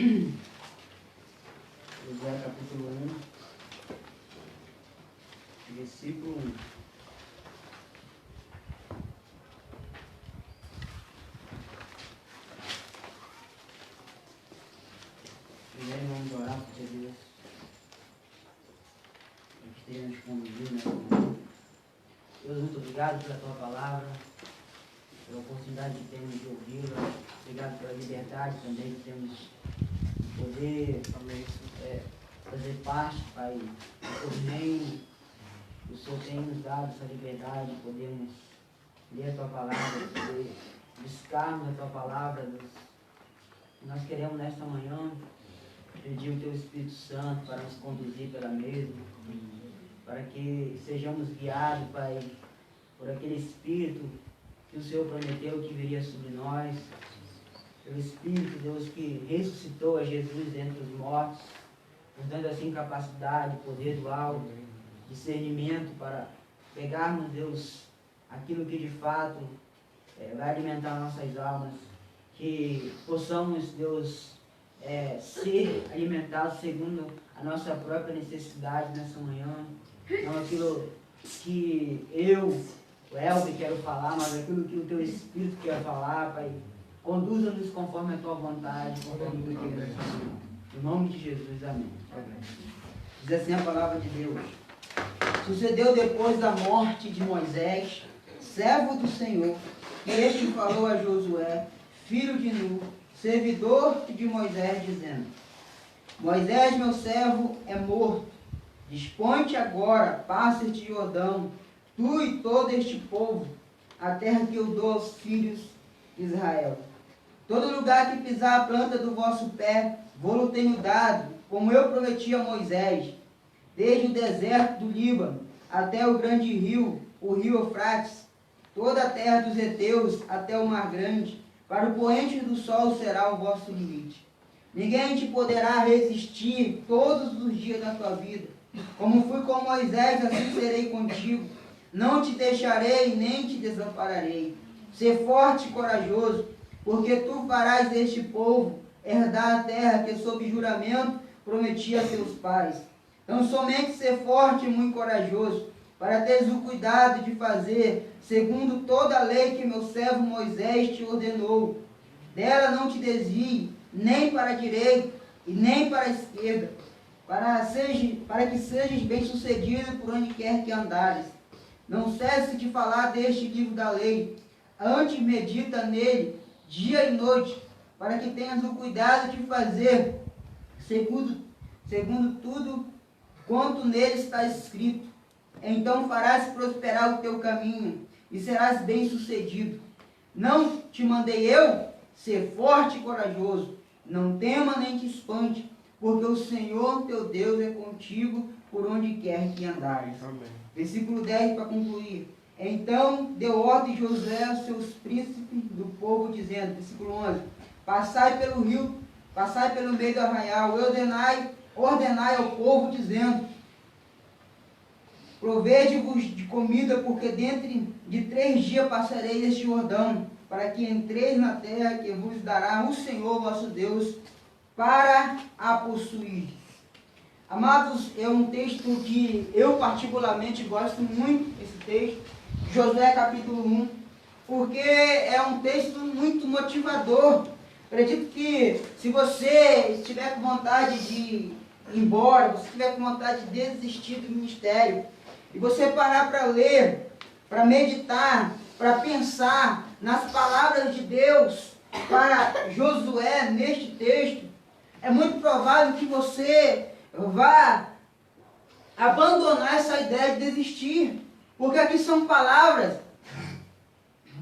Josué capítulo 1, versículo 1. Primeiro vamos orar porque Deus esteja nos conduzindo nessa manhã. Deus, muito obrigado pela tua palavra, pela oportunidade que temos de ouvi-la. Obrigado pela liberdade também que temos de poder fazer parte, Pai, do teu reino. O Senhor tem nos dado essa liberdade, podemos ler a tua palavra, poder buscarmos a tua palavra, Deus. Nós queremos nesta manhã pedir o teu Espírito Santo para nos conduzir pela mesma, para que sejamos guiados, Pai, por aquele Espírito que o Senhor prometeu que viria sobre nós, pelo Espírito, Deus, que ressuscitou a Jesus dentre os mortos, nos dando assim capacidade, poder do alto, discernimento para pegarmos, Deus, aquilo que de fato vai alimentar nossas almas, que possamos, Deus, ser alimentados segundo a nossa própria necessidade nessa manhã, não aquilo que o Elber, quero falar, mas aquilo que o teu Espírito quer falar, Pai. Conduza-nos conforme a tua vontade, conforme o que queres. Em nome de Jesus, amém. Diz assim a palavra de Deus. Sucedeu depois da morte de Moisés, servo do Senhor, que este falou a Josué, filho de Nun, servidor de Moisés, dizendo: Moisés, meu servo, é morto. Dispõe-te agora, passa-te Jordão, tu e todo este povo, a terra que eu dou aos filhos de Israel. Todo lugar que pisar a planta do vosso pé, vou-lo tenho dado, como eu prometi a Moisés, desde o deserto do Líbano até o grande rio, o rio Eufrates, toda a terra dos heteus até o mar grande, para o poente do sol será o vosso limite. Ninguém te poderá resistir todos os dias da tua vida. Como fui com Moisés, assim serei contigo. Não te deixarei, nem te desampararei. Ser forte e corajoso, porque tu farás deste povo herdar a terra que sob juramento prometi a seus pais. Então somente ser forte e muito corajoso, para teres o cuidado de fazer segundo toda a lei que meu servo Moisés te ordenou. Dela não te desvie, nem para a direita e nem para a esquerda, para que sejas bem-sucedido por onde quer que andares. Não cesse de falar deste livro da lei, antes medita nele dia e noite, para que tenhas o cuidado de fazer segundo tudo quanto nele está escrito. Então farás prosperar o teu caminho e serás bem-sucedido. Não te mandei eu ser forte e corajoso, não tema nem te espante, porque o Senhor teu Deus é contigo por onde quer que andares. Amém. Versículo 10 para concluir. Então deu ordem Josué aos seus príncipes do povo, dizendo, versículo 11, passai pelo rio, passai pelo meio do arraial, ordenai ao povo, dizendo, provede-vos de comida, porque dentro de 3 dias passarei este Jordão, para que entreis na terra que vos dará o Senhor vosso Deus, para a possuir. Amados, é um texto que eu particularmente gosto muito, esse texto, Josué capítulo 1, porque é um texto muito motivador. Acredito que se você estiver com vontade de ir embora, se estiver com vontade de desistir do ministério, e você parar para ler, para meditar, para pensar nas palavras de Deus para Josué neste texto, é muito provável que você vá abandonar essa ideia de desistir, porque aqui são palavras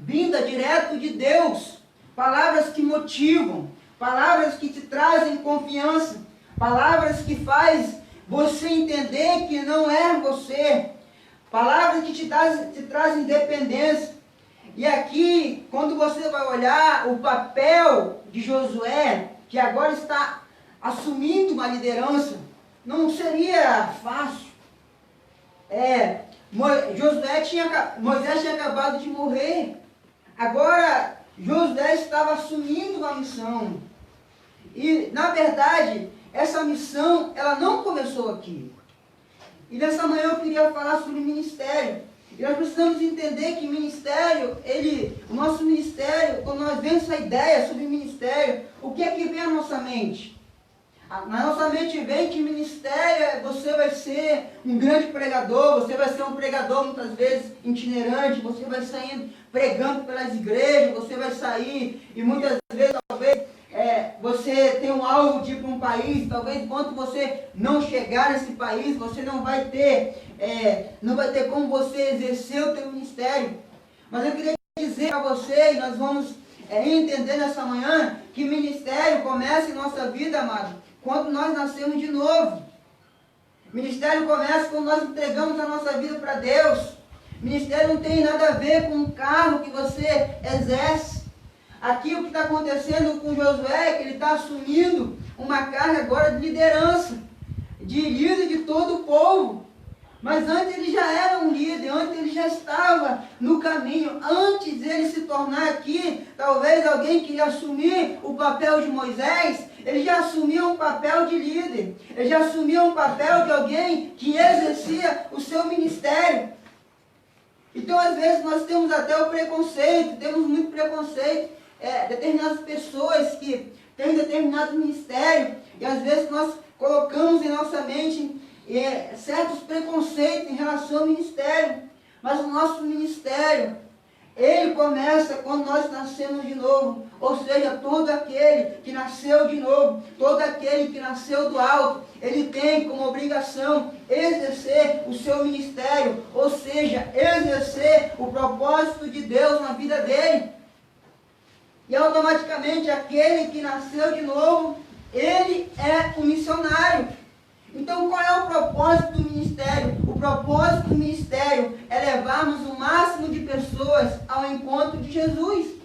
vindas direto de Deus, palavras que motivam, palavras que te trazem confiança, palavras que faz você entender que não é você, palavras que te trazem independência. E aqui, quando você vai olhar o papel de Josué, que agora está assumindo uma liderança, não seria fácil. Moisés tinha acabado de morrer. Agora, Josué estava assumindo uma missão. E, na verdade, essa missão, ela não começou aqui. E nessa manhã eu queria falar sobre ministério. E nós precisamos entender que ministério, o nosso ministério, quando nós vemos essa ideia sobre ministério, o que é que vem à nossa mente? Na nossa mente vem que ministério, você vai ser um grande pregador, você vai ser um pregador muitas vezes itinerante, você vai saindo pregando pelas igrejas, você vai sair e muitas vezes talvez você tem um alvo de ir para um país, talvez enquanto você não chegar nesse país, você não vai ter como você exercer o teu ministério. Mas eu queria dizer para você, e nós vamos entender nessa manhã, que ministério começa em nossa vida, amado, quando nós nascemos de novo. Ministério começa quando nós entregamos a nossa vida para Deus. Ministério não tem nada a ver com o cargo que você exerce. Aqui o que está acontecendo com Josué é que ele está assumindo uma carga agora de liderança, de líder de todo o povo. Mas antes ele já era um líder, antes ele já estava no caminho. Antes de ele se tornar aqui, talvez alguém que ia assumir o papel de Moisés, ele já assumia um papel de líder. Ele já assumia um papel de alguém que exercia o seu ministério. Então, às vezes, nós temos até o preconceito, temos muito preconceito. Determinadas pessoas que têm determinado ministério, e às vezes nós colocamos em nossa mente certos preconceitos em relação ao ministério. Mas o nosso ministério, ele começa quando nós nascemos de novo. Ou seja, todo aquele que nasceu de novo, todo aquele que nasceu do alto, ele tem como obrigação exercer o seu ministério, ou seja, exercer o propósito de Deus na vida dele. E automaticamente aquele que nasceu de novo, ele é um missionário. Então qual é o propósito do ministério? O propósito do ministério é levarmos o máximo de pessoas ao encontro de Jesus.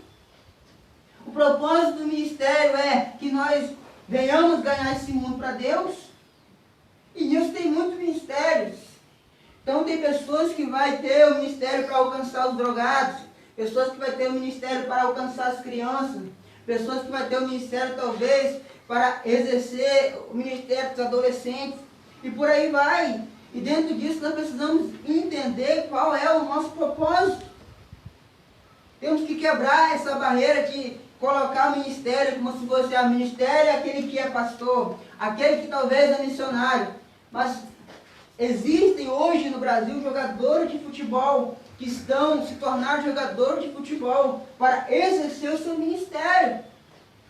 O propósito do ministério é que nós venhamos ganhar esse mundo para Deus. E nisso tem muitos ministérios. Então tem pessoas que vai ter o ministério para alcançar os drogados, pessoas que vai ter o ministério para alcançar as crianças, pessoas que vai ter o ministério talvez para exercer o ministério dos adolescentes, e por aí vai. E dentro disso nós precisamos entender qual é o nosso propósito. Temos que quebrar essa barreira de colocar o ministério como se fosse o ministério é aquele que é pastor, aquele que talvez é missionário. Mas existem hoje no Brasil jogadores de futebol que estão se tornando jogadores de futebol para exercer o seu ministério.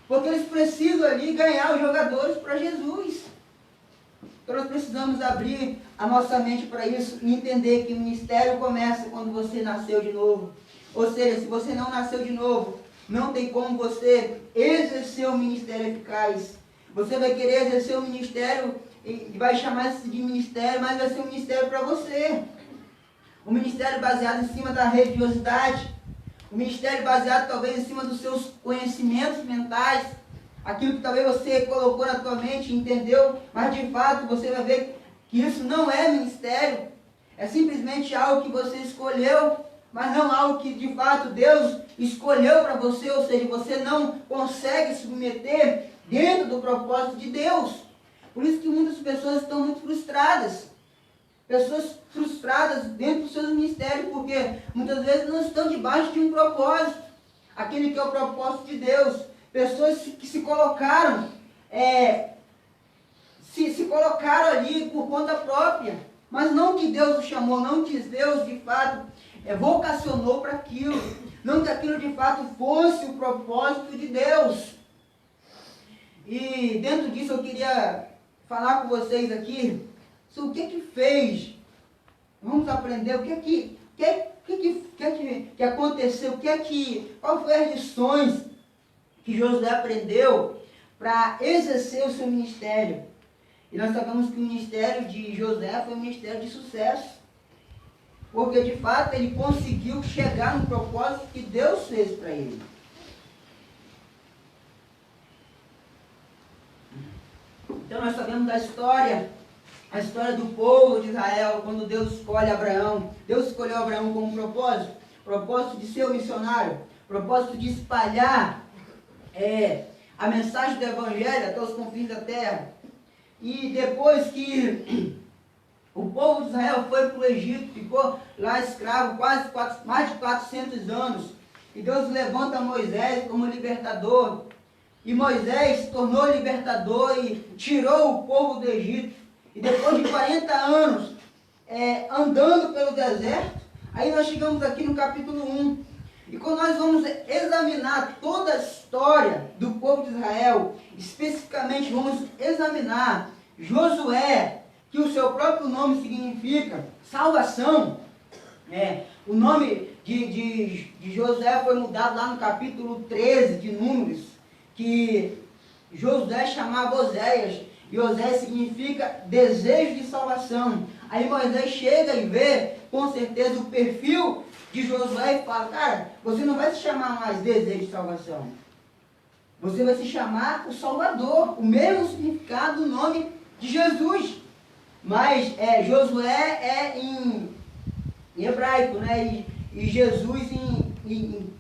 Porque eles precisam ali ganhar os jogadores para Jesus. Então nós precisamos abrir a nossa mente para isso e entender que o ministério começa quando você nasceu de novo. Ou seja, se você não nasceu de novo, não tem como você exercer um ministério eficaz. Você vai querer exercer um ministério e vai chamar isso de ministério, mas vai ser um ministério para você. Um ministério baseado em cima da religiosidade. Um ministério baseado talvez em cima dos seus conhecimentos mentais. Aquilo que talvez você colocou na tua mente, entendeu, mas de fato você vai ver que isso não é ministério. É simplesmente algo que você escolheu, mas não algo que de fato Deus escolheu para você, ou seja, você não consegue se submeter dentro do propósito de Deus. Por isso que muitas pessoas estão muito frustradas. Pessoas frustradas dentro dos seus ministérios, porque muitas vezes não estão debaixo de um propósito, aquele que é o propósito de Deus. Pessoas que se colocaram, se colocaram ali por conta própria, mas não que Deus os chamou, não que Deus de fato vocacionou para aquilo, não que aquilo de fato fosse o propósito de Deus. E dentro disso eu queria falar com vocês aqui sobre o que fez. Vamos aprender o que aconteceu, qual foi as lições que Josué aprendeu para exercer o seu ministério. E nós sabemos que o ministério de Josué foi um ministério de sucesso, porque de fato ele conseguiu chegar no propósito que Deus fez para ele. Então nós sabemos da história, a história do povo de Israel, quando Deus escolhe Abraão. Deus escolheu Abraão com um propósito de ser um missionário, propósito de espalhar a mensagem do Evangelho até os confins da terra. E depois que o povo de Israel foi para o Egito, ficou lá escravo mais de 400 anos, e Deus levanta Moisés como libertador, e Moisés se tornou libertador e tirou o povo do Egito. E depois de 40 anos andando pelo deserto, aí nós chegamos aqui no capítulo 1. E quando nós vamos examinar toda a história do povo de Israel, especificamente vamos examinar Josué, que o seu próprio nome significa salvação. O nome de Josué foi mudado lá no capítulo 13 de Números, que Josué chamava Oséias, e Oséias significa desejo de salvação. Aí Moisés chega e vê, com certeza, o perfil de Josué e fala: cara, você não vai se chamar mais desejo de salvação, você vai se chamar o Salvador, o mesmo significado do nome de Jesus. Mas Josué é em hebraico, né? E Jesus em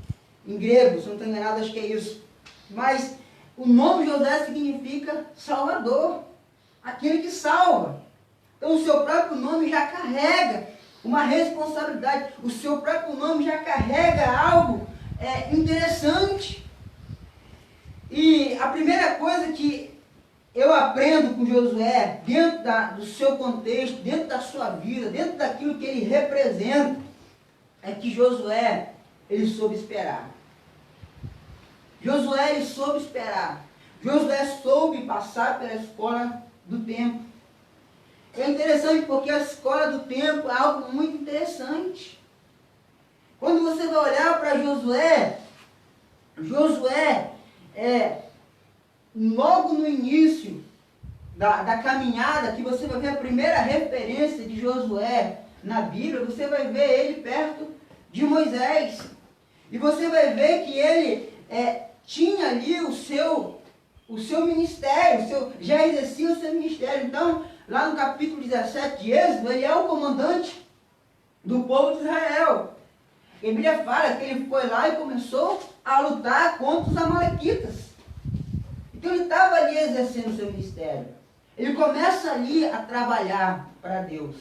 grego, se não estou enganado, acho que é isso. Mas o nome Josué significa Salvador, aquele que salva. Então o seu próprio nome já carrega uma responsabilidade, o seu próprio nome já carrega algo interessante. E a primeira coisa que eu aprendo com Josué, dentro do seu contexto, dentro da sua vida, dentro daquilo que ele representa, é que Josué, ele soube esperar. Josué, ele soube esperar. Josué soube passar pela escola do tempo. É interessante porque a escola do tempo é algo muito interessante. Quando você vai olhar para Josué, logo no início da caminhada, que você vai ver a primeira referência de Josué na Bíblia, você vai ver ele perto de Moisés. E você vai ver que ele tinha ali o seu ministério, já exercia o seu ministério. Então, lá no capítulo 17 de Êxodo, ele é o comandante do povo de Israel. A Bíblia fala que ele foi lá e começou a lutar contra os amalequitas. Então ele estava ali exercendo o seu ministério. Ele começa ali a trabalhar para Deus,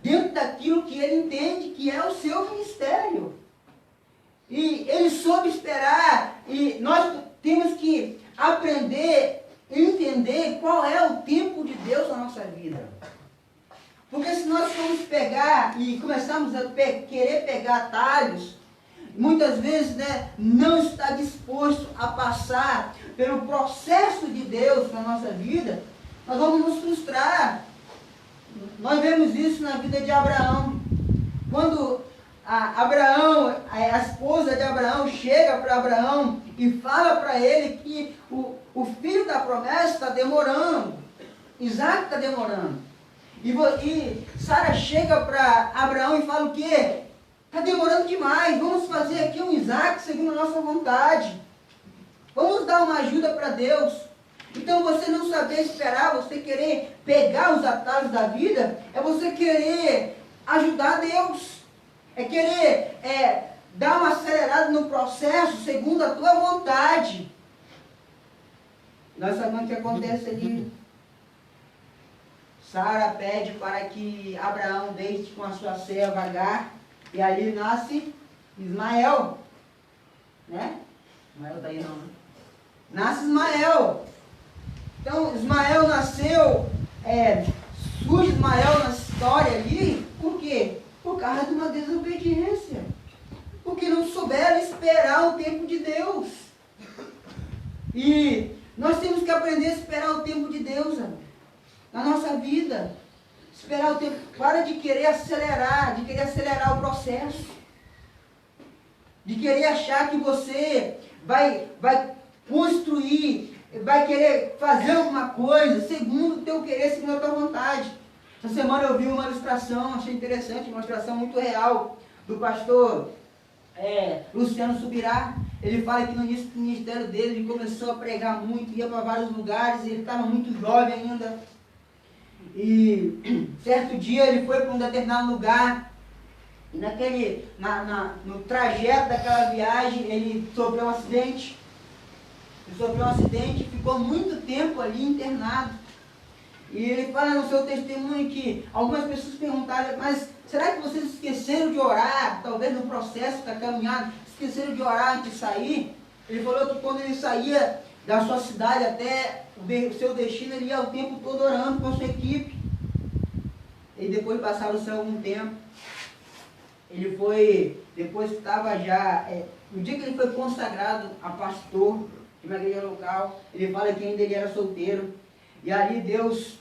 dentro daquilo que ele entende que é o seu ministério. E ele soube esperar, e nós temos que aprender e entender qual é o tempo de Deus na nossa vida. Porque se nós formos pegar e começarmos a querer pegar atalhos, muitas vezes não está disposto a passar pelo processo de Deus na nossa vida, nós vamos nos frustrar. Nós vemos isso na vida de Abraão. Quando a esposa de Abraão chega para Abraão e fala para ele que o filho da promessa está demorando, Isaac está demorando. E Sara chega para Abraão e fala o quê? Está demorando demais, vamos fazer aqui um Isaac segundo a nossa vontade. Vamos dar uma ajuda para Deus. Então você não saber esperar, você querer pegar os atalhos da vida, é você querer ajudar Deus. É querer dar uma acelerada no processo segundo a tua vontade. Nós sabemos o que acontece ali. Sara pede para que Abraão deite com a sua serva Agar, e ali nasce Ismael. Né? Ismael está aí não, né? Nasce Ismael. Então Ismael nasceu, surge Ismael na história ali, por quê? Por causa de uma desobediência. Porque não souberam esperar o tempo de Deus. E nós temos que aprender a esperar o tempo de Deus, na nossa vida. Esperar o tempo. Para de querer acelerar o processo. De querer achar que você vai construir, vai querer fazer alguma coisa segundo o teu querer, segundo a tua vontade. Essa semana eu vi uma ilustração, achei interessante, uma ilustração muito real, do pastor Luciano Subirá. Ele fala que no início do ministério dele, ele começou a pregar muito, ia para vários lugares, ele estava muito jovem ainda. E certo dia ele foi para um determinado lugar, e no trajeto daquela viagem ele sofreu um acidente. Ele sofreu um acidente e ficou muito tempo ali internado. E ele fala no seu testemunho que algumas pessoas perguntaram, mas será que vocês esqueceram de orar, talvez no processo da caminhada, esqueceram de orar antes de sair? Ele falou que quando ele saía da sua cidade até o seu destino, ele ia o tempo todo orando com a sua equipe. E depois passaram-se algum tempo, ele foi, depois que estava já, no dia que ele foi consagrado a pastor de uma igreja local, ele fala que ainda ele era solteiro, e ali Deus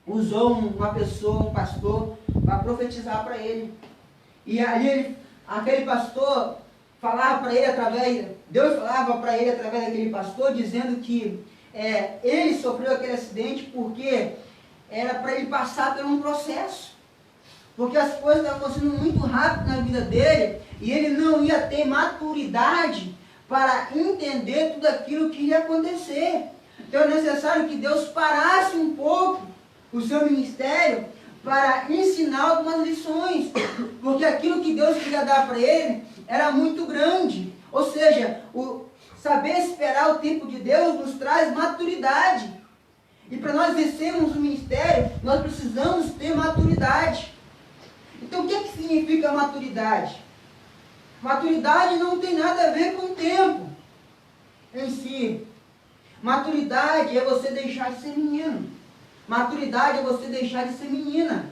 usou uma pessoa, um pastor, para profetizar para ele. E ali aquele pastor falava para ele Deus falava para ele através daquele pastor, dizendo que ele sofreu aquele acidente porque era para ele passar por um processo. Porque as coisas estavam acontecendo muito rápido na vida dele, e ele não ia ter maturidade para entender tudo aquilo que ia acontecer. Então é necessário que Deus parasse um pouco o seu ministério para ensinar algumas lições, porque aquilo que Deus queria dar para ele era muito grande. Ou seja, o saber esperar o tempo de Deus nos traz maturidade. E para nós vencermos o ministério, nós precisamos ter maturidade. Então o que significa maturidade? Maturidade não tem nada a ver com o tempo em si. Maturidade é você deixar de ser menino. Maturidade é você deixar de ser menina.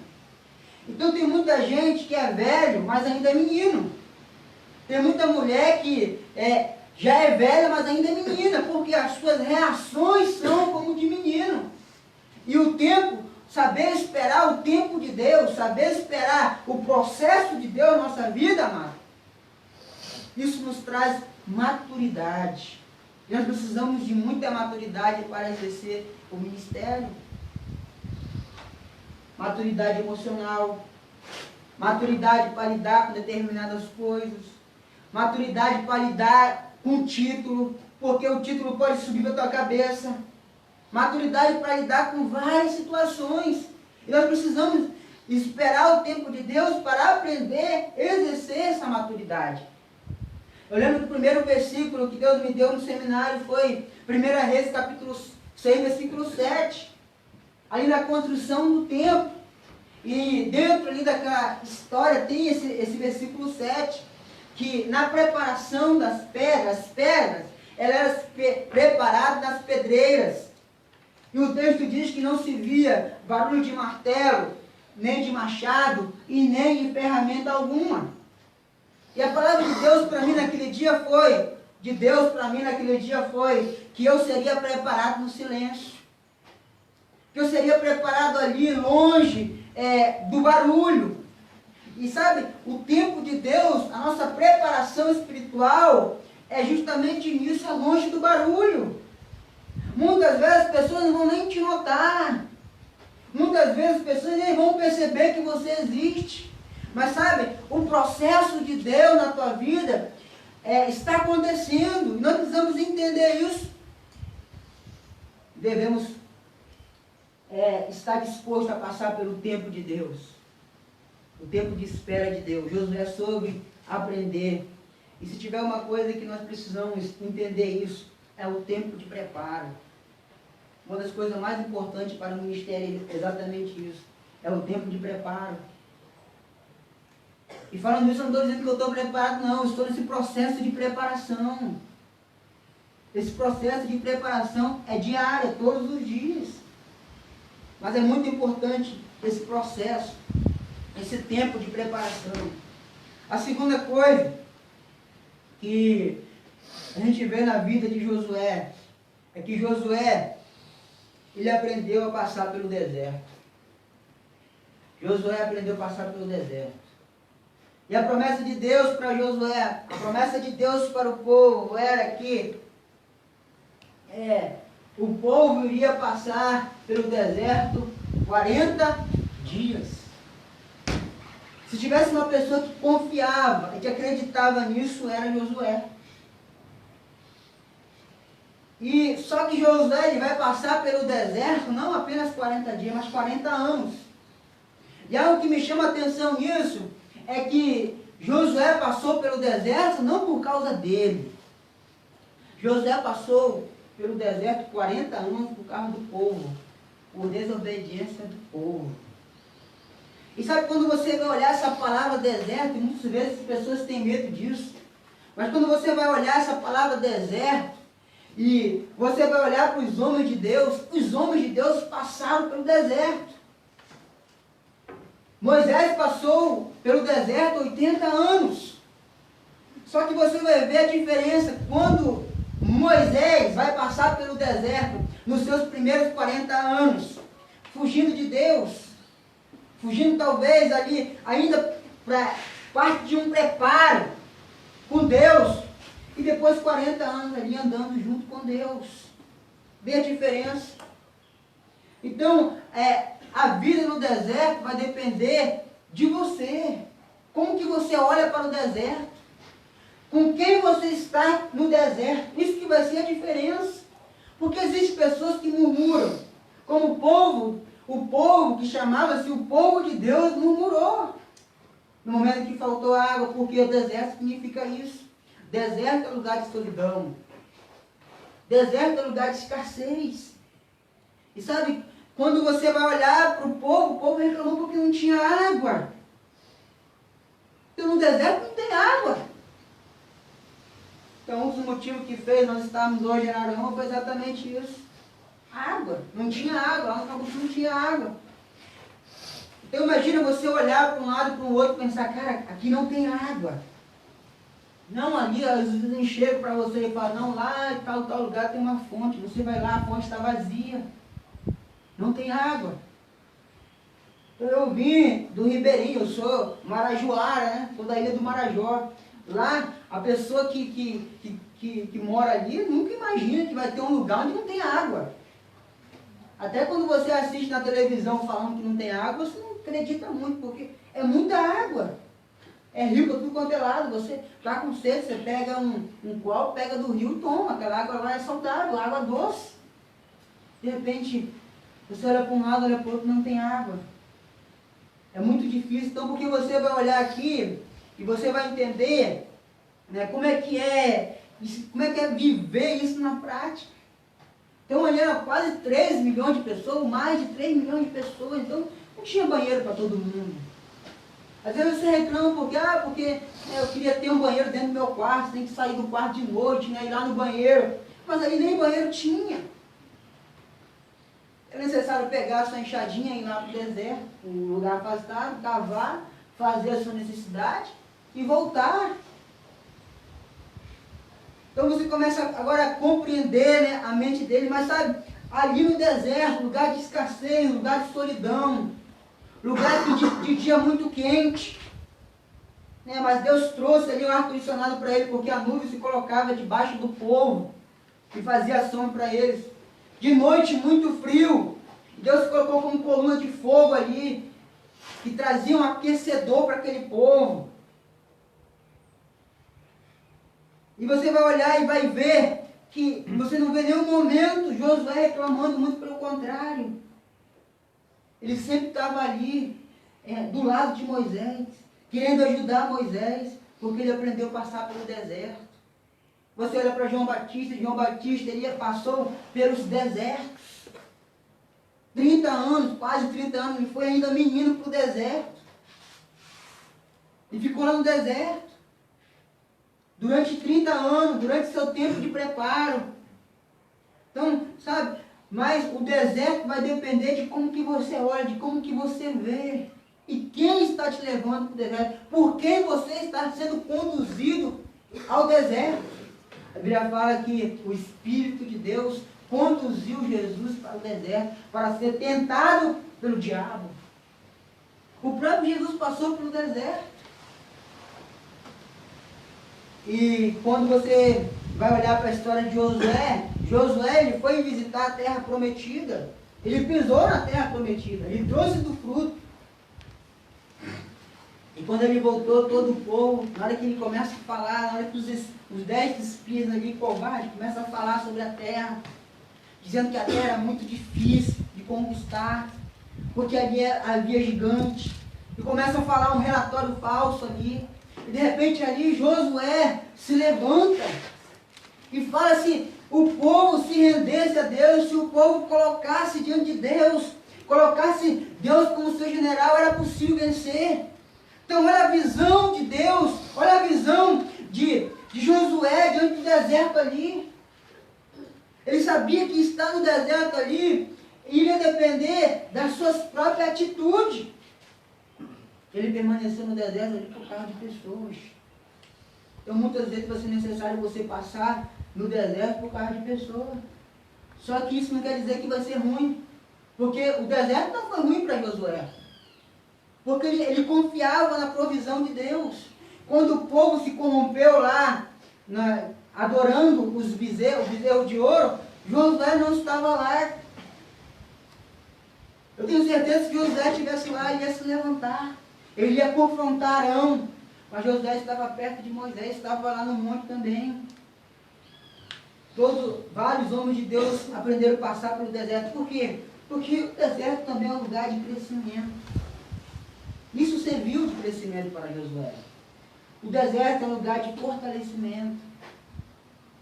Então tem muita gente que é velho, mas ainda é menino. Tem muita mulher que já é velha, mas ainda é menina, porque as suas reações são como de menino. E o tempo, saber esperar o tempo de Deus, saber esperar o processo de Deus na nossa vida, amado, isso nos traz maturidade. E nós precisamos de muita maturidade para exercer o ministério. Maturidade emocional, maturidade para lidar com determinadas coisas, maturidade para lidar com o título, porque o título pode subir para a tua cabeça, maturidade para lidar com várias situações. E nós precisamos esperar o tempo de Deus para aprender a exercer essa maturidade. Eu lembro que o primeiro versículo que Deus me deu no seminário foi 1 Reis, capítulo 6, versículo 7. Ali na construção do templo. E dentro ali daquela história tem esse versículo 7, que na preparação das pedras, as pedras, elas eram preparadas nas pedreiras. E o texto diz que não se via barulho de martelo, nem de machado, e nem de ferramenta alguma. E a palavra de Deus para mim naquele dia foi, que eu seria preparado no silêncio. Que eu seria preparado ali, longe do barulho. E sabe, o tempo de Deus, a nossa preparação espiritual, é justamente nisso, é longe do barulho. Muitas vezes as pessoas não vão nem te notar. Muitas vezes as pessoas nem vão perceber que você existe. Mas sabe, o processo de Deus na tua vida está acontecendo. E nós precisamos entender isso. Devemos estar disposto a passar pelo tempo de Deus. O tempo de espera de Deus. Josué soube aprender. E se tiver uma coisa que nós precisamos entender isso, é o tempo de preparo. Uma das coisas mais importantes para o ministério é exatamente isso. É o tempo de preparo. E falando isso, eu não estou dizendo que eu estou preparado, não. Eu estou nesse processo de preparação. Esse processo de preparação é diário, todos os dias. Mas é muito importante esse processo, esse tempo de preparação. A segunda coisa que a gente vê na vida de Josué é que Josué, ele aprendeu a passar pelo deserto. Josué aprendeu a passar pelo deserto. E a promessa de Deus para Josué, a promessa de Deus para o povo era que o povo iria passar pelo deserto 40 dias. Se tivesse uma pessoa que confiava e que acreditava nisso, era Josué. E só que Josué ele vai passar pelo deserto não apenas 40 dias, mas 40 anos. E algo que me chama a atenção nisso é que Josué passou pelo deserto não por causa dele. Josué passou pelo deserto 40 anos por causa do povo, por desobediência do povo. E sabe, quando você vai olhar essa palavra deserto, e muitas vezes as pessoas têm medo disso, mas quando você vai olhar essa palavra deserto, e você vai olhar para os homens de Deus passaram pelo deserto. Moisés passou pelo deserto 80 anos. Só que você vai ver a diferença quando Moisés vai passar pelo deserto nos seus primeiros 40 anos, fugindo de Deus, fugindo talvez ali ainda para parte de um preparo com Deus, e depois 40 anos ali andando junto com Deus. Vê a diferença? Então, a vida no deserto vai depender de você. Como que você olha para o deserto? Com quem você está no deserto? Isso que vai ser a diferença. Porque existem pessoas que murmuram. Como o povo que chamava-se o povo de Deus murmurou. No momento que faltou água, porque o deserto significa isso. Deserto é lugar de solidão. Deserto é lugar de escassez. E sabe, quando você vai olhar para o povo reclamou porque não tinha água. Então no deserto não tem água. Então um dos motivos que fez nós estarmos hoje em Arão foi exatamente isso. Água. Não tinha água, lá no Cabuçu não tinha água. Então imagina você olhar para um lado e para o outro e pensar, cara, aqui não tem água. Não, ali às vezes eles chegam para você e falam, não, lá em tal lugar tem uma fonte. Você vai lá, a fonte está vazia. Não tem água. Eu vim do Ribeirinho, eu sou marajoara, né? Sou da ilha do Marajó. Lá, a pessoa que mora ali nunca imagina que vai ter um lugar onde não tem água. Até quando você assiste na televisão falando que não tem água, você não acredita muito, porque é muita água. É rio para tudo quanto é lado. Você está com sede, você pega um copo, pega do rio e toma. Aquela água lá é saudável, água doce. De repente, você olha para um lado, olha para o outro, não tem água. É muito difícil. Então, porque você vai olhar aqui e você vai entender, né, como é que é viver isso na prática. Então, olhando quase 3 milhões de pessoas, mais de 3 milhões de pessoas, então não tinha banheiro para todo mundo. Às vezes você reclama porque eu queria ter um banheiro dentro do meu quarto, tem que sair do quarto de noite, né, ir lá no banheiro. Mas ali nem banheiro tinha. É necessário pegar a sua enxadinha e ir lá para o deserto, um lugar afastado, cavar, fazer a sua necessidade e voltar. Então você começa agora a compreender, né, a mente dele, mas sabe, ali no deserto, lugar de escassez, lugar de solidão, lugar de dia muito quente, né, mas Deus trouxe ali um ar-condicionado para ele, porque a nuvem se colocava debaixo do povo e fazia sombra para eles. De noite muito frio, Deus colocou como coluna de fogo ali, que trazia um aquecedor para aquele povo. E você vai olhar e vai ver que você não vê nenhum momento Josué reclamando, muito pelo contrário. Ele sempre estava ali, do lado de Moisés, querendo ajudar Moisés, porque ele aprendeu a passar pelo deserto. Você olha para João Batista, ele passou pelos desertos. 30 anos, quase 30 anos, ele foi ainda menino para o deserto. E ficou lá no deserto. Durante 30 anos, durante seu tempo de preparo. Então, sabe, mas o deserto vai depender de como que você olha, de como que você vê. E quem está te levando para o deserto? Por quem você está sendo conduzido ao deserto? A Bíblia fala que o Espírito de Deus conduziu Jesus para o deserto, para ser tentado pelo diabo. O próprio Jesus passou pelo deserto. E quando você vai olhar para a história de Josué ele foi visitar a terra prometida. Ele pisou na terra prometida, ele trouxe do fruto. E quando ele voltou, todo o povo, na hora que ele começa a falar, na hora que os 10 espias ali, covardes, começam a falar sobre a terra, dizendo que a terra era muito difícil de conquistar, porque ali havia gigantes, e começam a falar um relatório falso ali, e de repente ali Josué se levanta, E fala se o povo se rendesse a Deus, se o povo colocasse diante de Deus, colocasse Deus como seu general, era possível vencer. Então olha a visão de Deus, olha a visão de Josué diante do deserto ali. Ele sabia que estar no deserto ali iria depender das suas próprias atitudes. Ele permaneceu no deserto ali por causa de pessoas. Então muitas vezes vai ser necessário você passar no deserto por causa de pessoas. Só que isso não quer dizer que vai ser ruim. Porque o deserto não foi ruim para Josué. Porque ele confiava na provisão de Deus. Quando o povo se corrompeu lá, adorando os bezerros de ouro, Josué não estava lá. Eu tenho certeza que se Josué estivesse lá, ele ia se levantar. Ele ia confrontar Arão. Mas Josué estava perto de Moisés, estava lá no monte também. Vários homens de Deus aprenderam a passar pelo deserto. Por quê? Porque o deserto também é um lugar de crescimento. Isso serviu de crescimento para Josué. O deserto é um lugar de fortalecimento.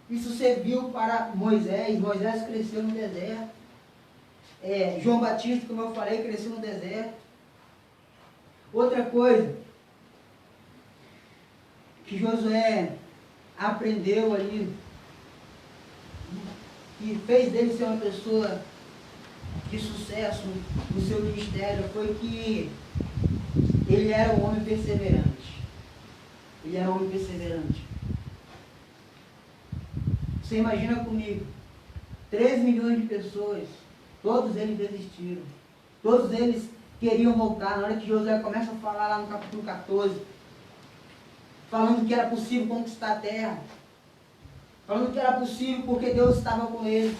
Isso serviu para Moisés. Moisés cresceu no deserto. João Batista, como eu falei, cresceu no deserto. Outra coisa que Josué aprendeu ali, que fez dele ser uma pessoa de sucesso no seu ministério, foi que ele era um homem perseverante. Ele era um homem perseverante. Você imagina comigo, 3 milhões de pessoas, todos eles desistiram. Todos eles queriam voltar. Na hora que Josué começa a falar lá no capítulo 14, falando que era possível conquistar a terra, falando que era possível porque Deus estava com eles.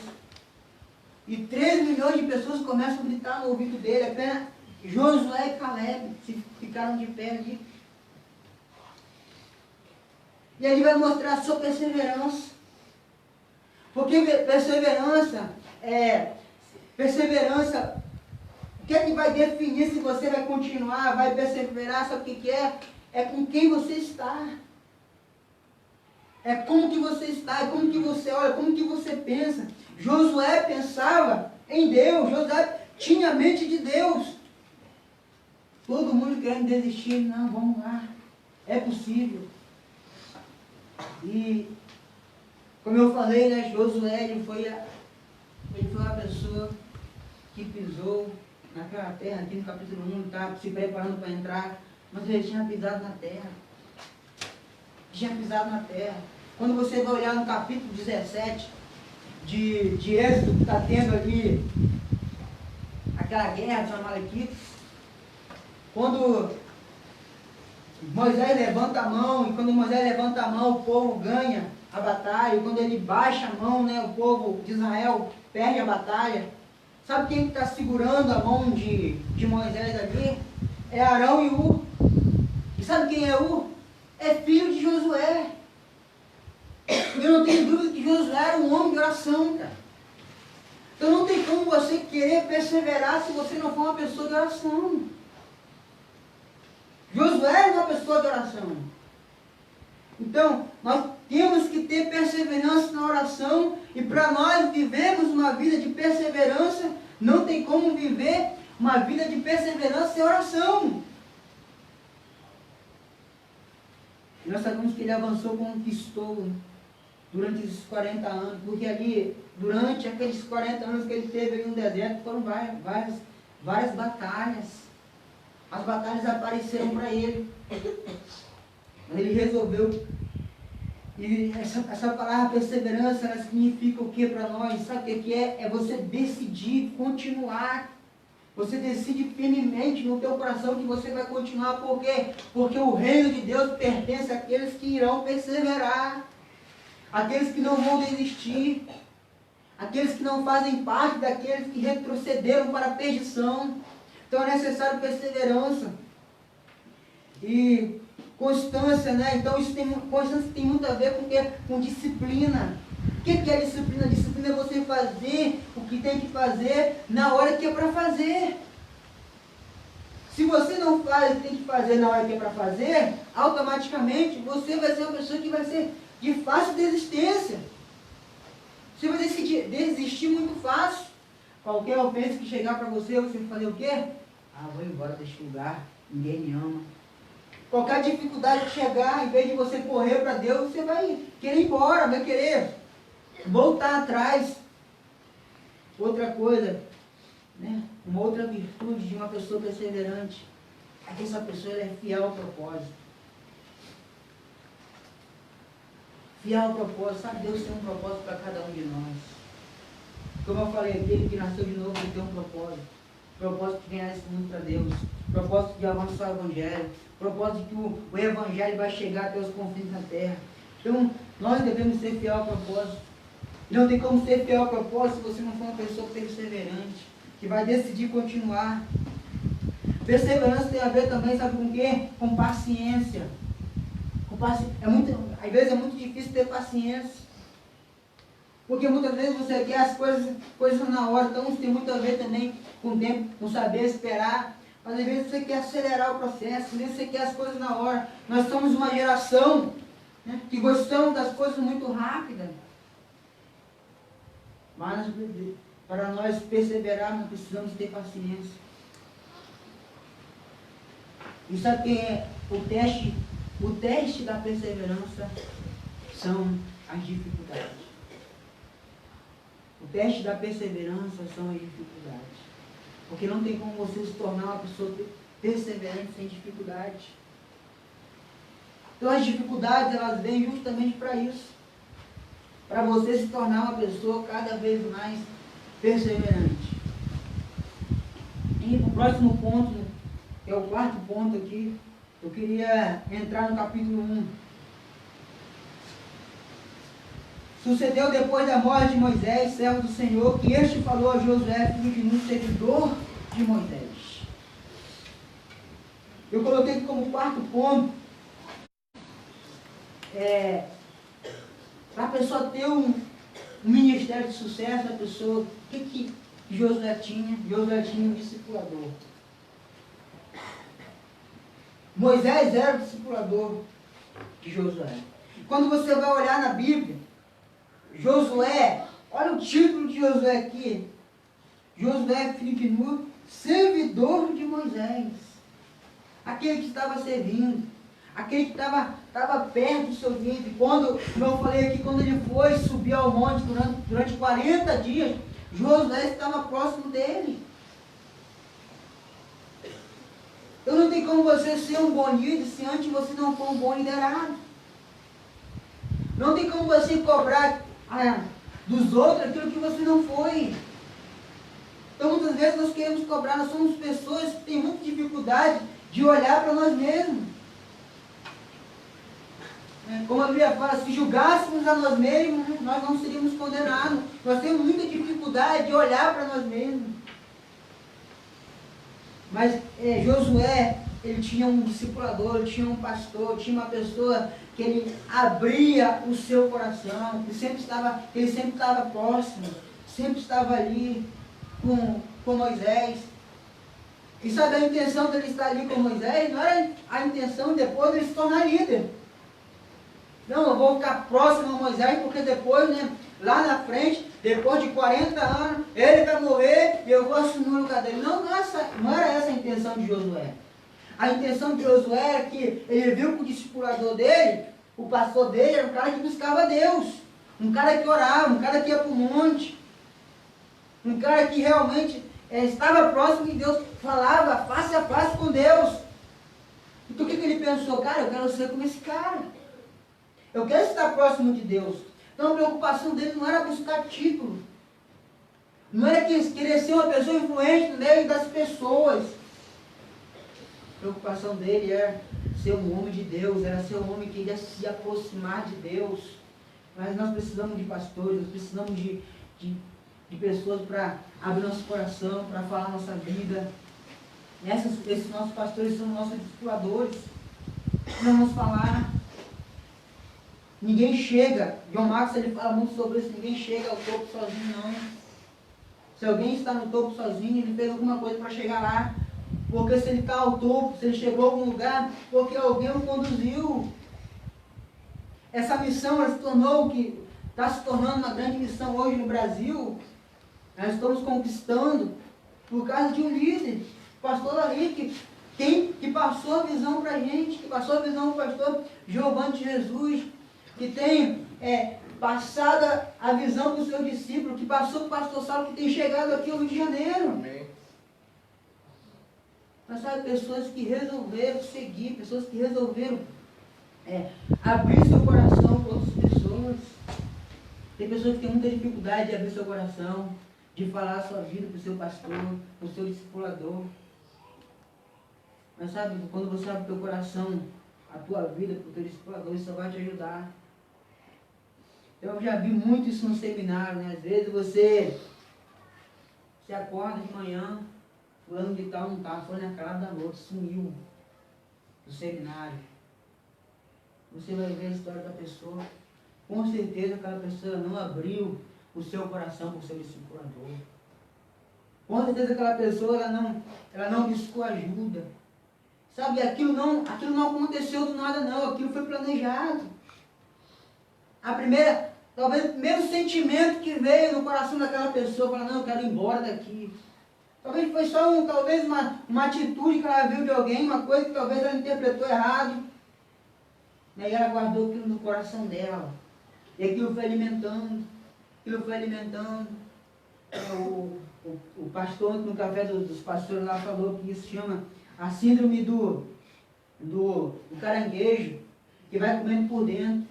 E 3 milhões de pessoas começam a gritar no ouvido dele, apenas Josué e Caleb ficaram de pé ali. E ele vai mostrar a sua perseverança. Porque perseverança, o que é que vai definir se você vai continuar, vai perseverar, sabe o que é? É com quem você está. É como que você está, é como que você olha, como que você pensa. Josué pensava em Deus, Josué tinha a mente de Deus. Todo mundo querendo desistir, não, vamos lá, é possível. E, como eu falei, né, Josué, ele foi uma pessoa que pisou naquela terra, aqui no capítulo 1, estava se preparando para entrar, mas ele tinha pisado na terra. Tinha pisado na terra. Quando você vai olhar no capítulo 17 de Êxodo, que está tendo ali aquela guerra dos Amalequitas, quando Moisés levanta a mão, e quando Moisés levanta a mão, o povo ganha a batalha, e quando ele baixa a mão, né, o povo de Israel perde a batalha. Sabe quem está segurando a mão de Moisés ali? É Arão e Hur. E sabe quem é Hur? É filho de Josué. Eu não tenho dúvida que Josué era um homem de oração, cara. Então não tem como você querer perseverar se você não for uma pessoa de oração. Josué era uma pessoa de oração. Então, nós temos que ter perseverança na oração, e para nós vivermos uma vida de perseverança, não tem como viver uma vida de perseverança sem oração. E nós sabemos que ele avançou, conquistou durante esses 40 anos, porque ali, durante aqueles 40 anos que ele teve ali no deserto, foram várias batalhas. As batalhas apareceram para ele. Mas ele resolveu. E essa palavra perseverança, ela significa o que para nós? Sabe o que é? É você decidir continuar. Você decide firmemente no teu coração que você vai continuar. Por quê? Porque o reino de Deus pertence àqueles que irão perseverar. Aqueles que não vão desistir. Aqueles que não fazem parte daqueles que retrocederam para a perdição. Então é necessário perseverança. E constância, né? Então constância tem muito a ver com disciplina. O que é disciplina? Disciplina é você fazer o que tem que fazer na hora que é para fazer. Se você não faz o que tem que fazer na hora que é para fazer, automaticamente você vai ser uma pessoa que vai ser de fácil desistência. Você vai desistir muito fácil. Qualquer ofensa que chegar para você, você vai fazer o quê? Ah, vou embora deste lugar, ninguém me ama. Qualquer dificuldade que chegar, em vez de você correr para Deus, você vai querer ir embora, vai querer voltar atrás. Outra coisa, né? Uma outra virtude de uma pessoa perseverante é que essa pessoa ela é fiel ao propósito. Fiel ao propósito, sabe? Deus tem um propósito para cada um de nós. Como eu falei, aquele que nasceu de novo ele tem um propósito. Propósito de ganhar esse mundo para Deus. Propósito de avançar o Evangelho. Propósito de que o Evangelho vai chegar até os confins da terra. Então, nós devemos ser fiel ao propósito. Não tem como ser fiel ao propósito se você não for uma pessoa perseverante, que vai decidir continuar. Perseverança tem a ver também, sabe com o quê? Com paciência. Às vezes é muito difícil ter paciência. Porque muitas vezes você quer as coisas na hora. Então isso tem muito a ver também com o tempo, com saber esperar. Mas às vezes você quer acelerar o processo, às vezes você quer as coisas na hora. Nós somos uma geração, né, que gostamos das coisas muito rápidas. Mas para nós perseverar, nós precisamos ter paciência. E sabe que é o teste da perseverança são as dificuldades. O teste da perseverança são as dificuldades. Porque não tem como você se tornar uma pessoa perseverante sem dificuldade. Então as dificuldades elas vêm justamente para isso. Para você se tornar uma pessoa cada vez mais perseverante. E o próximo ponto, que é o quarto ponto aqui, eu queria entrar no capítulo 1. Sucedeu depois da morte de Moisés, servo do Senhor, que este falou a Josué, filho de Nun, servidor de Moisés. Eu coloquei aqui como quarto ponto, para a pessoa ter um ministério de sucesso, a pessoa, o que Josué tinha? Josué tinha um discipulador. Moisés era o discipulador de Josué. Quando você vai olhar na Bíblia, Josué, olha o título de Josué aqui. Josué, filho de Nun, servidor de Moisés. Aquele que estava servindo. Aquele que estava perto do seu líder. Quando, como eu falei aqui, quando ele foi subir ao monte durante 40 dias, Josué estava próximo dele. Então não tem como você ser um bom líder se antes você não for um bom liderado. Não tem como você cobrar dos outros aquilo que você não foi. Então muitas vezes nós queremos cobrar, nós somos pessoas que têm muita dificuldade de olhar para nós mesmos. Como a Bíblia fala, se julgássemos a nós mesmos, nós não seríamos condenados. Nós temos muita dificuldade de olhar para nós mesmos. Mas Josué, ele tinha um discipulador, ele tinha um pastor, tinha uma pessoa que ele abria o seu coração, que ele sempre estava próximo, sempre estava ali com Moisés. E sabe a intenção dele estar ali com Moisés? Não era a intenção depois de ele se tornar líder. Não, eu vou ficar próximo a Moisés, porque depois, lá na frente, depois de 40 anos, ele vai morrer e eu vou assumir o lugar dele. Não era essa a intenção de Josué. A intenção de Josué era que ele viu que o discipulador dele, o pastor dele, era um cara que buscava Deus. Um cara que orava, um cara que ia para o monte. Um cara que realmente estava próximo de Deus, falava face a face com Deus. Então o que ele pensou? Cara, eu quero ser como esse cara. Eu quero estar próximo de Deus. Então a preocupação dele não era buscar título. Não era querer ser uma pessoa influente no meio das pessoas. A preocupação dele era ser um homem de Deus, era ser um homem que ia se aproximar de Deus. Mas nós precisamos de pastores, nós precisamos de pessoas para abrir nosso coração, para falar nossa vida. Esses nossos pastores são nossos discipuladores. Não vamos falar. Ninguém chega, John Max ele fala muito sobre isso, ninguém chega ao topo sozinho não. Se alguém está no topo sozinho, ele fez alguma coisa para chegar lá. Porque se ele está ao topo, se ele chegou a algum lugar, porque alguém o conduziu. Essa missão ela se tornou está se tornando uma grande missão hoje no Brasil. Nós estamos conquistando por causa de um líder, o pastor Larique, que passou a visão para a gente, que passou a visão para o pastor Giovanni de Jesus, que tem passado a visão para o seu discípulo, que passou para o pastor Saulo, que tem chegado aqui ao Rio de Janeiro. Amém. Mas sabe, pessoas que resolveram seguir, pessoas que resolveram abrir seu coração para outras pessoas. Tem pessoas que têm muita dificuldade de abrir seu coração, de falar a sua vida para o seu pastor, para o seu discipulador. Mas sabe, quando você abre o teu coração, a tua vida para o teu discipulador, isso vai te ajudar. Eu já vi muito isso no seminário, né? Às vezes você acorda de manhã, fulano de tal não está, foi na cara da noite, sumiu do seminário. Você vai ver a história da pessoa. Com certeza aquela pessoa não abriu o seu coração para o seu discipulador. Com certeza aquela pessoa ela não buscou ajuda. Sabe, aquilo não aconteceu do nada não, aquilo foi planejado. Talvez o primeiro sentimento que veio no coração daquela pessoa, falar, não, eu quero ir embora daqui. Talvez foi só uma atitude que ela viu de alguém, uma coisa que talvez ela interpretou errado. E aí ela guardou aquilo no coração dela. E aquilo foi alimentando. O pastor no café dos pastores lá falou que isso chama a síndrome do caranguejo, que vai comendo por dentro,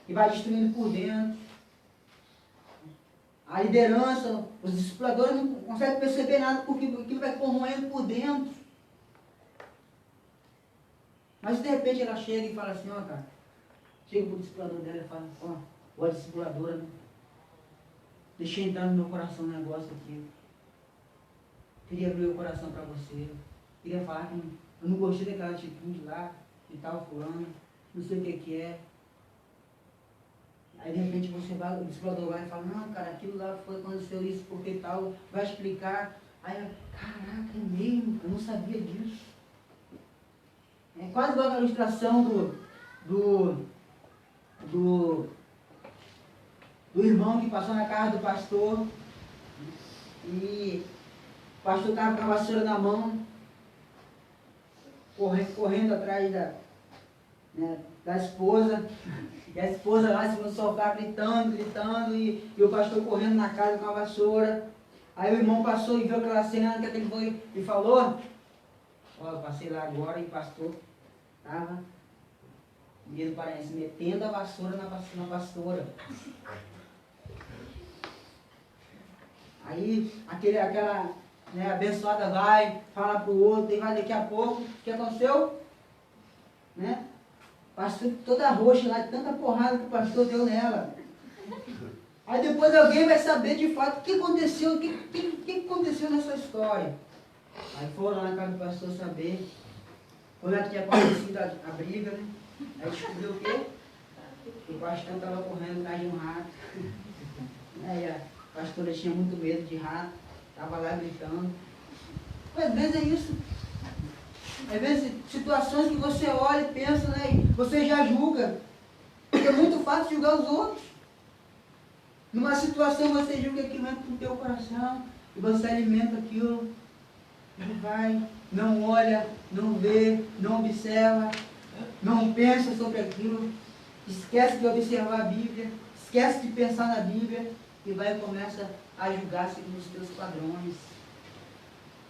que vai destruindo por dentro. A liderança, os discipuladores não conseguem perceber nada porque aquilo vai corroendo por dentro. Mas de repente ela chega e fala assim, ó cara, chega pro discipulador dela e fala, ó, a discipuladora, né? Deixei entrar no meu coração um negócio aqui. Queria abrir o coração para você. Queria falar que eu não gostei daquela atitude lá, de tal fulano, não sei o que é. Aí de repente o discipulador vai e fala, não, cara, aquilo lá aconteceu isso, porque tal, vai explicar. Aí ela, caraca, é mesmo, eu não sabia disso. É quase igual a ilustração do irmão que passou na casa do pastor e o pastor estava com a vassoura na mão, correndo atrás da esposa, e a esposa lá em cima do sofá gritando, e o pastor correndo na casa com a vassoura. Aí o irmão passou e viu aquela cena, que ele foi e falou, eu passei lá agora e o pastor estava mesmo parece metendo a vassoura na pastora. Aí aquela abençoada vai, fala para o outro, e vai daqui a pouco, o que aconteceu? Né? Pastor toda roxa lá, de tanta porrada que o pastor deu nela. Aí depois alguém vai saber de fato o que aconteceu, o que aconteceu nessa história. Aí foram lá na casa do pastor saber. Foi lá que tinha acontecido a briga, né? Aí descobriu o quê? Que o pastor estava correndo atrás de um rato. Aí a pastora tinha muito medo de rato, estava lá gritando. Mas às vezes é isso. Às vezes situações que você olha e pensa, né? E você já julga. Porque é muito fácil julgar os outros. Numa situação você julga aquilo entra no teu coração e você alimenta aquilo. Ele vai, não olha, não vê, não observa, não pensa sobre aquilo, esquece de observar a Bíblia, esquece de pensar na Bíblia e vai e começa a julgar segundo os teus padrões.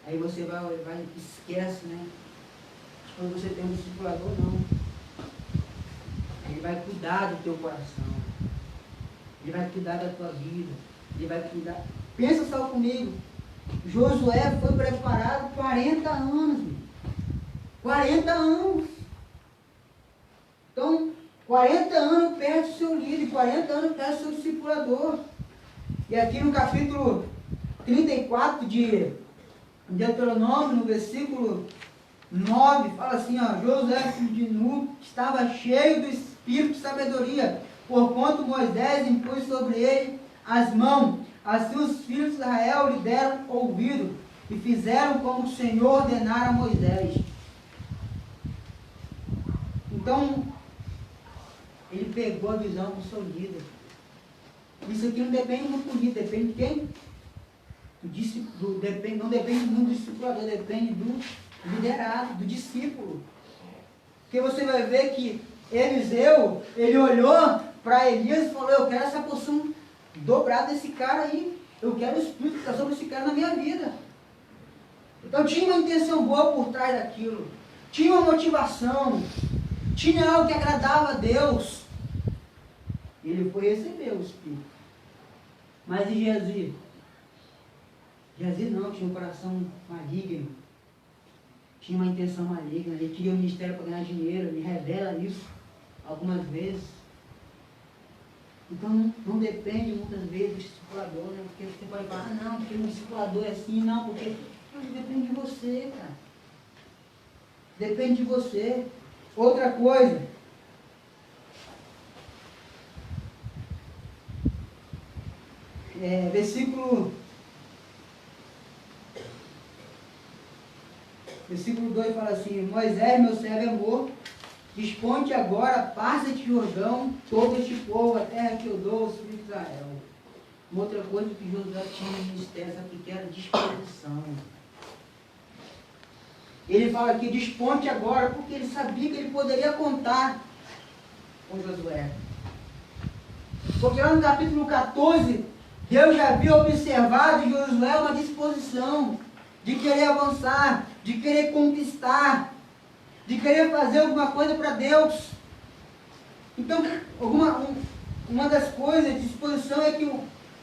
Aí você vai esquece, né? Quando você tem um discipulador, não. Ele vai cuidar do teu coração. Ele vai cuidar da tua vida. Ele vai cuidar. Pensa só comigo. Josué foi preparado 40 anos. 40 anos. Então, 40 anos perto do seu líder, 40 anos perto do seu discipulador. E aqui no capítulo 34 de Deuteronômio, no versículo 9, fala assim, ó, Josué, filho de Nun, estava cheio do espírito de sabedoria, porquanto Moisés impôs sobre ele as mãos. Assim os filhos de Israel lhe deram ouvido e fizeram como o Senhor ordenara a Moisés. Então, ele pegou a visão do seu líder. Isso aqui não depende muito do líder, depende de quem? Não depende muito do discipulador, depende do liderado, do discípulo. Porque você vai ver que Eliseu, ele olhou para Elias e falou, eu quero essa porção dobrada desse cara aí. Eu quero o Espírito que está sobre esse cara na minha vida. Então tinha uma intenção boa por trás daquilo. Tinha uma motivação. Tinha algo que agradava a Deus. E ele foi receber o Espírito. Mas e Geazi? Geazi não, tinha um coração maligno. Tinha uma intenção maligna. Ele queria um ministério para ganhar dinheiro. Ele revela isso algumas vezes. Então não depende muitas vezes do discipulador, né? Porque você pode falar, não, porque o discipulador é assim, não, porque depende de você, cara. Depende de você. Outra coisa. Versículo 2 fala assim, Moisés, meu servo é morto, dispõe-te agora, passa-te Jordão, todo este povo, a terra que eu dou aos filhos de Israel. Uma outra coisa que Josué tinha no ministério, sabe o que era? Disposição. Ele fala aqui, dispõe-te agora, porque ele sabia que ele poderia contar com Josué. Porque lá no capítulo 14, Deus já havia observado em Josué uma disposição de querer avançar, de querer conquistar, de querer fazer alguma coisa para Deus. Então, uma das coisas de disposição é que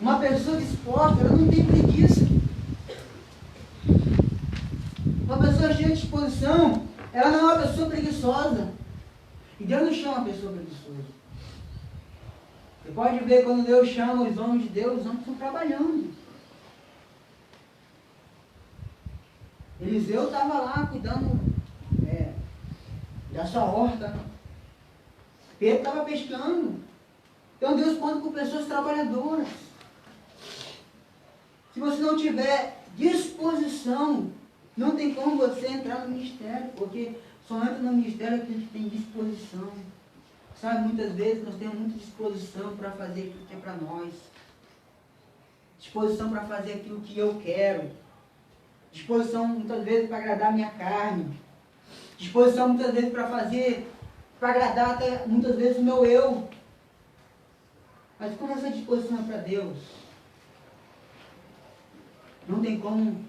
uma pessoa disposta, ela não tem preguiça. Uma pessoa cheia de disposição, ela não é uma pessoa preguiçosa. E Deus não chama uma pessoa preguiçosa. Você pode ver quando Deus chama os homens de Deus, os homens estão trabalhando. Eliseu estava lá cuidando da sua horta. Pedro estava pescando. Então Deus conta com pessoas trabalhadoras. Se você não tiver disposição, não tem como você entrar no ministério, porque só entra no ministério que a gente tem disposição. Sabe, muitas vezes nós temos muita disposição para fazer aquilo que é para nós. Disposição para fazer aquilo que eu quero. Disposição muitas vezes para agradar a minha carne. Disposição muitas vezes para fazer, para agradar até muitas vezes o meu eu. Mas quando essa disposição é para Deus, não tem como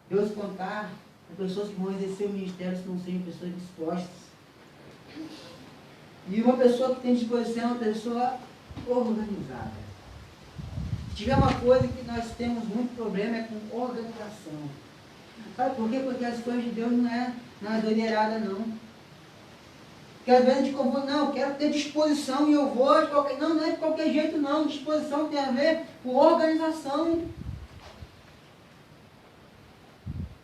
Deus contar com pessoas que vão exercer o ministério se não sejam pessoas dispostas. E uma pessoa que tem disposição é uma pessoa organizada. Se tiver uma coisa que nós temos muito problema é com organização. Sabe por quê? Porque as coisas de Deus não é doideirada, não. Porque às vezes a gente confunde, não, eu quero ter disposição e eu vou de qualquer... Não é de qualquer jeito, não. Disposição tem a ver com organização.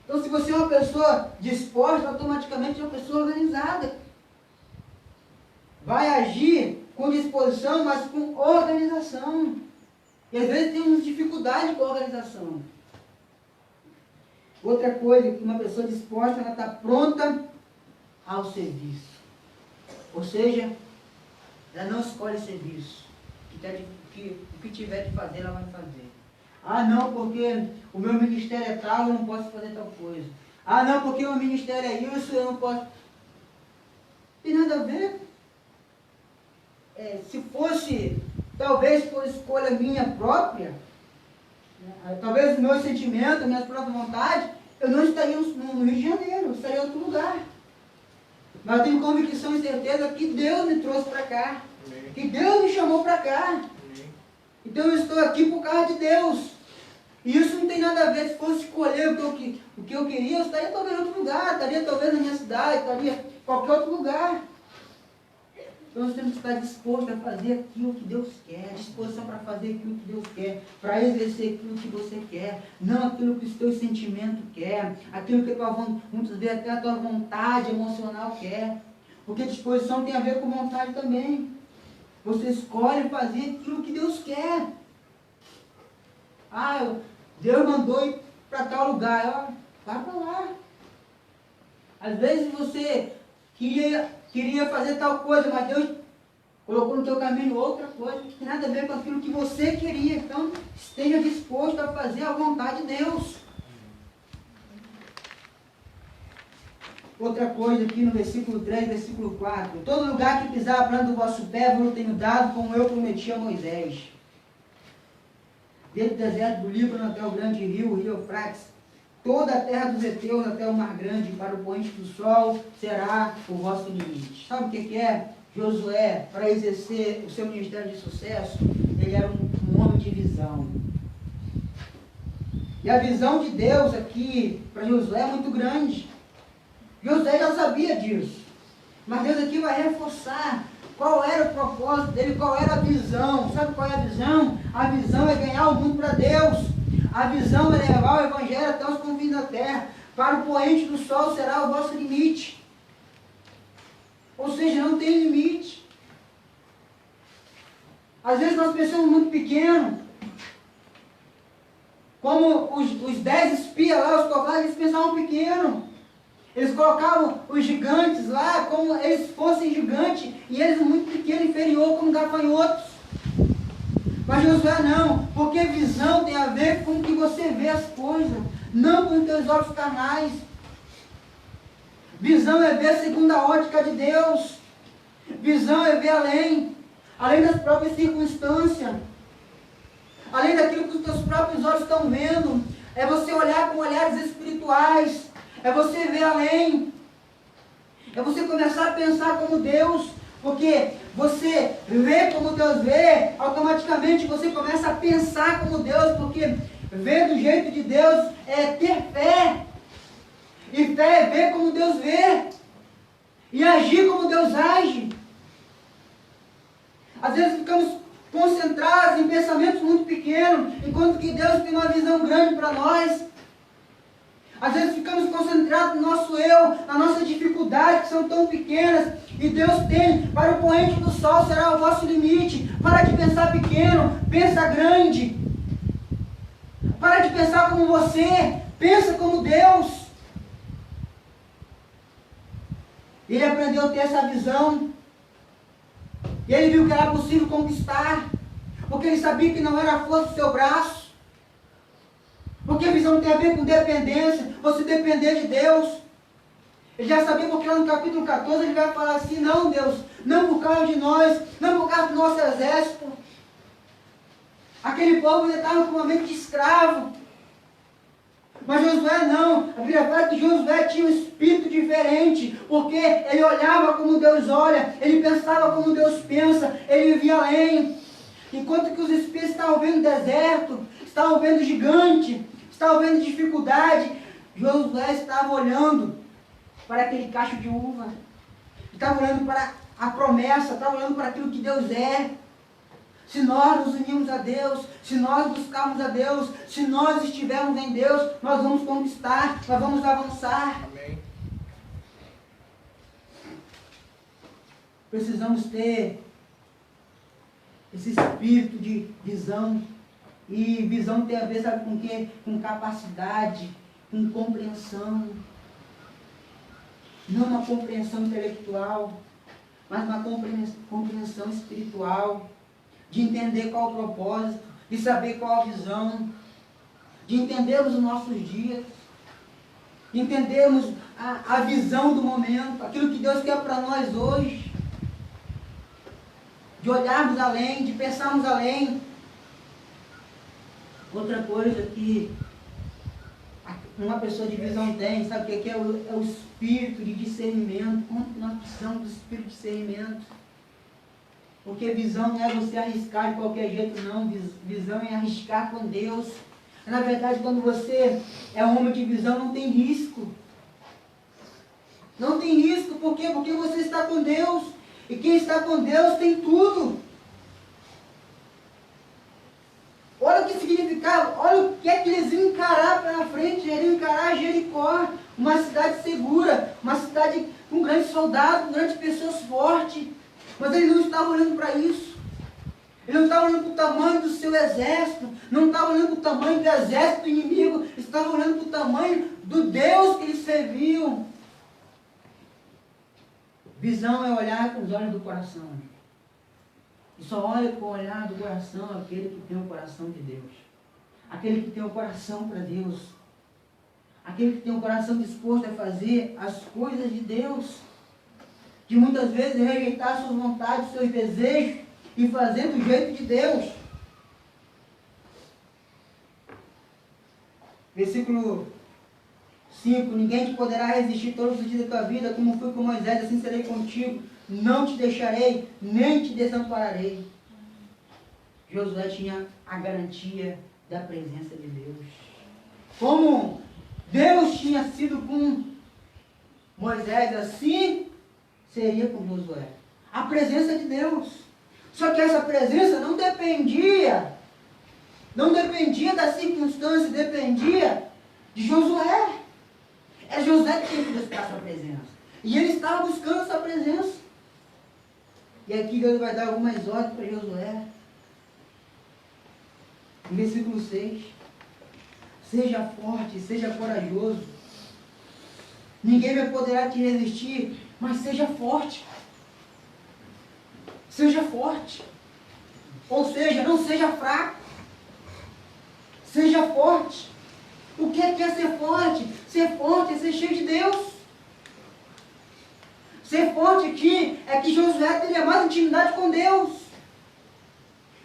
Então, se você é uma pessoa disposta, automaticamente é uma pessoa organizada. Vai agir com disposição, mas com organização. E às vezes temos dificuldade com a organização. Outra coisa, que uma pessoa disposta, ela está pronta ao serviço. Ou seja, ela não escolhe serviço. O que tiver de fazer, ela vai fazer. Ah, não, porque o meu ministério é tal, eu não posso fazer tal coisa. Ah, não, porque o meu ministério é isso, eu não posso... Não tem nada a ver. Se fosse, talvez por escolha minha própria, talvez o meu sentimento, a minha própria vontade, eu não estaria no Rio de Janeiro, eu estaria em outro lugar. Mas eu tenho convicção e certeza que Deus me trouxe para cá. Amém. Que Deus me chamou para cá. Amém. Então eu estou aqui por causa de Deus. E isso não tem nada a ver, se fosse escolher o que eu queria, eu estaria talvez em outro lugar, estaria talvez na minha cidade, estaria em qualquer outro lugar. Então nós temos que estar dispostos a fazer aquilo que Deus quer, disposição para fazer aquilo que Deus quer, para exercer aquilo que você quer, não aquilo que o seu sentimento quer, aquilo que muitas vezes até a tua vontade emocional quer. Porque disposição tem a ver com vontade também. Você escolhe fazer aquilo que Deus quer. Ah, Deus mandou ir para tal lugar, vai para lá. Às vezes você queria fazer tal coisa, mas Deus colocou no teu caminho outra coisa que tem nada a ver com aquilo que você queria. Então, esteja disposto a fazer a vontade de Deus. Outra coisa aqui no versículo 3, versículo 4. Todo lugar que pisar a planta do vosso pé, vos tenho dado, como eu prometi a Moisés. Desde o deserto do Líbano até o grande rio, o rio Eufrates, toda a terra dos heteus até o mar grande, para o poente do sol, será o vosso limite. Sabe o que é? Josué, para exercer o seu ministério de sucesso, ele era um homem de visão. E a visão de Deus aqui, para Josué, é muito grande. Josué já sabia disso. Mas Deus aqui vai reforçar qual era o propósito dele, qual era a visão. Sabe qual é a visão? A visão é ganhar o mundo para Deus. A visão é levar o evangelho até os confins da terra. Para o poente do sol será o vosso limite. Ou seja, não tem limite. Às vezes nós pensamos muito pequeno. Como os 10 espias lá, os covardes, eles pensavam pequeno. Eles colocavam os gigantes lá como eles fossem gigantes e eles muito pequenos, inferior, como gafanhotos. Mas Josué não, porque visão tem a ver com o que você vê as coisas, não com os teus olhos carnais. Visão é ver segundo a ótica de Deus. Visão é ver além das próprias circunstâncias, além daquilo que os teus próprios olhos estão vendo. É você olhar com olhares espirituais. É você ver além. É você começar a pensar como Deus. Porque você vê como Deus vê, automaticamente você começa a pensar como Deus. Porque ver do jeito de Deus é ter fé. E fé é ver como Deus vê. E agir como Deus age. Às vezes ficamos concentrados em pensamentos muito pequenos, enquanto que Deus tem uma visão grande para nós. Às vezes ficamos concentrados no nosso eu, na nossa dificuldade, que são tão pequenas, e Deus tem, para o poente do sol será o vosso limite. Para de pensar pequeno, pensa grande. Para de pensar como você, pensa como Deus. Ele aprendeu a ter essa visão, e ele viu que era possível conquistar, porque ele sabia que não era a força do seu braço. Porque a visão tem a ver com dependência, você depender de Deus. Ele já sabia, porque lá no capítulo 14 ele vai falar assim: não, Deus, não por causa de nós, não por causa do nosso exército. Aquele povo ainda estava com uma mente de escravo. Mas Josué não. A Bíblia fala que Josué tinha um espírito diferente, porque ele olhava como Deus olha, ele pensava como Deus pensa, ele via além. Enquanto que os espias estavam vendo deserto, estavam vendo gigante, estavam vendo dificuldade, Josué estava olhando para aquele cacho de uva, estava olhando para a promessa, estava olhando para aquilo que Deus é. Se nós nos unirmos a Deus, se nós buscarmos a Deus, se nós estivermos em Deus, nós vamos conquistar, nós vamos avançar. Amém. Precisamos ter esse espírito de visão. E visão tem a ver, sabe com o quê? Com capacidade, com compreensão. Não uma compreensão intelectual, mas uma compreensão espiritual. De entender qual o propósito, de saber qual a visão, de entendermos os nossos dias, de entendermos a visão do momento, aquilo que Deus quer para nós hoje, de olharmos além, de pensarmos além. Outra coisa que uma pessoa de visão tem, sabe o que é? É o espírito de discernimento. Como nós precisamos do espírito de discernimento? Porque visão não é você arriscar de qualquer jeito, não. Visão é arriscar com Deus. Na verdade, quando você é um homem de visão, não tem risco. Não tem risco, por quê? Porque você está com Deus. E quem está com Deus tem tudo. Olha o que significava, olha o que é que eles iam encarar pela frente. Eles iam encarar Jericó, uma cidade segura, uma cidade com grandes soldados, com grandes pessoas fortes. Mas ele não estava olhando para isso. Ele não estava olhando para o tamanho do seu exército. Não estava olhando para o tamanho do exército do inimigo. Estava olhando para o tamanho do Deus que eles serviam. Visão é olhar com os olhos do coração. E só olha com o olhar do coração aquele que tem o coração de Deus. Aquele que tem o coração para Deus. Aquele que tem o coração disposto a fazer as coisas de Deus. De muitas vezes rejeitar suas vontades, seus desejos e fazer do jeito de Deus. Versículo 5. Ninguém te poderá resistir todos os dias da tua vida, como fui com Moisés, assim serei contigo. Não te deixarei, nem te desampararei. Josué tinha a garantia da presença de Deus. Como Deus tinha sido com Moisés, assim seria com Josué. A presença de Deus. Só que essa presença não dependia da circunstância, dependia de Josué. É Josué que tinha que buscar essa presença. E ele estava buscando essa presença. E aqui Deus vai dar algumas ordens para Josué. No versículo 6. Seja forte, seja corajoso. Ninguém vai poderá te resistir, mas seja forte. Seja forte. Ou seja, não seja fraco. Seja forte. O que é ser forte? Ser forte é ser cheio de Deus. Ser forte aqui é que Josué teria mais intimidade com Deus.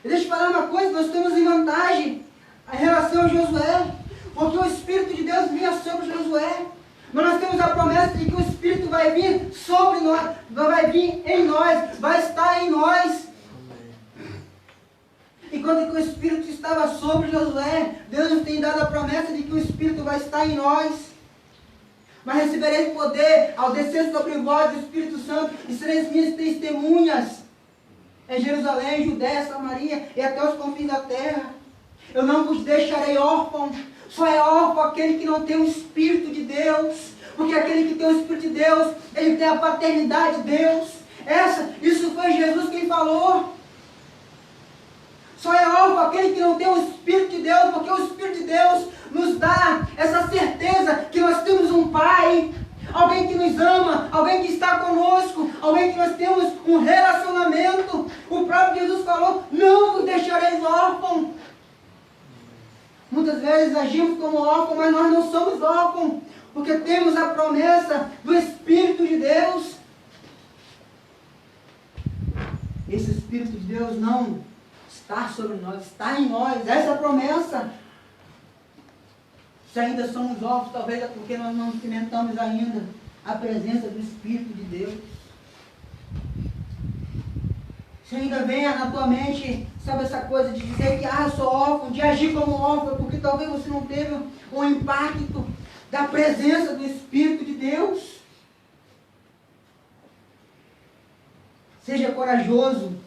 E deixa eu falar uma coisa, nós temos em vantagem em relação a Josué, porque o Espírito de Deus vinha sobre Josué. Mas nós temos a promessa de que o Espírito vai vir sobre nós, vai vir em nós, vai estar em nós. E quando o Espírito estava sobre Josué, Deus nos tem dado a promessa de que o Espírito vai estar em nós. Mas recebereis poder ao descer sobre vós o Espírito Santo e sereis minhas testemunhas em Jerusalém, Judéia, Samaria e até os confins da terra. Eu não vos deixarei órfãos. Só é órfão aquele que não tem o Espírito de Deus. Porque aquele que tem o Espírito de Deus, ele tem a paternidade de Deus. Isso foi Jesus quem falou. Só é órfão aquele que não tem o Espírito de Deus, porque o Espírito de Deus nos dá essa certeza que nós temos um Pai, alguém que nos ama, alguém que está conosco, alguém que nós temos um relacionamento. O próprio Jesus falou, não vos deixareis órfãos. Muitas vezes agimos como órfãos, mas nós não somos órfãos, porque temos a promessa do Espírito de Deus. Esse Espírito de Deus não está sobre nós, está em nós, essa é a promessa. Se ainda somos órfãos, talvez é porque nós não experimentamos ainda a presença do Espírito de Deus. Se ainda vem na tua mente, sabe, essa coisa de dizer que eu sou órfão, de agir como órfão, porque talvez você não teve um impacto da presença do Espírito de Deus. Seja corajoso.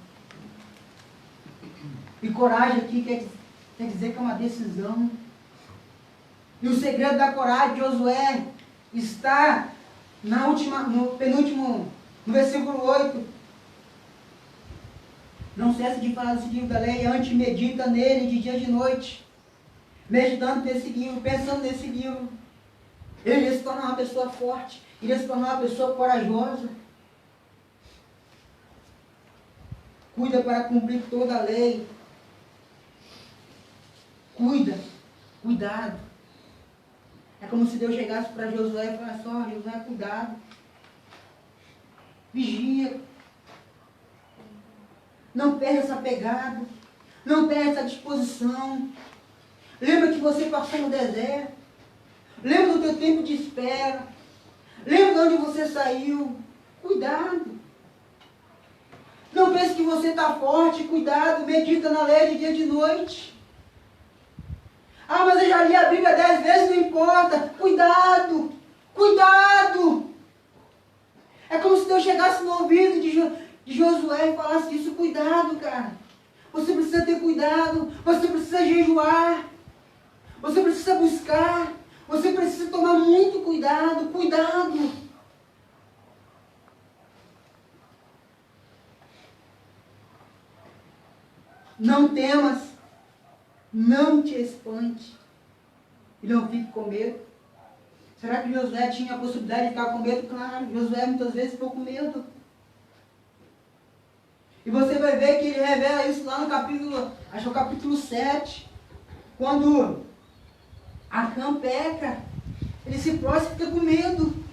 E coragem aqui quer dizer que é uma decisão. E o segredo da coragem de Josué está no versículo 8. Não cesse de falar desse livro da lei, antes medita nele de dia e de noite. Meditando nesse livro, pensando nesse livro. Ele ia se tornar uma pessoa forte, ele ia se tornar uma pessoa corajosa. Cuida para cumprir toda a lei. Cuidado. É como se Deus chegasse para Josué e falasse, Josué, cuidado. Vigia. Não perde essa pegada. Não perde essa disposição. Lembra que você passou no deserto. Lembra do teu tempo de espera. Lembra de onde você saiu. Cuidado. Não pense que você está forte. Cuidado. Medita na lei de dia e de noite. Mas eu já li a Bíblia 10 vezes, não importa. Cuidado. É como se Deus chegasse no ouvido de Josué e falasse isso. Cuidado, cara. Você precisa ter cuidado. Você precisa jejuar. Você precisa buscar. Você precisa tomar muito cuidado. Não temas. Não te espante. E não fique com medo. Será que Josué tinha a possibilidade de ficar com medo? Claro, Josué muitas vezes ficou com medo. E você vai ver que ele revela isso lá no capítulo, acho que é o capítulo 7, quando Acã peca, ele se prostra e fica com medo.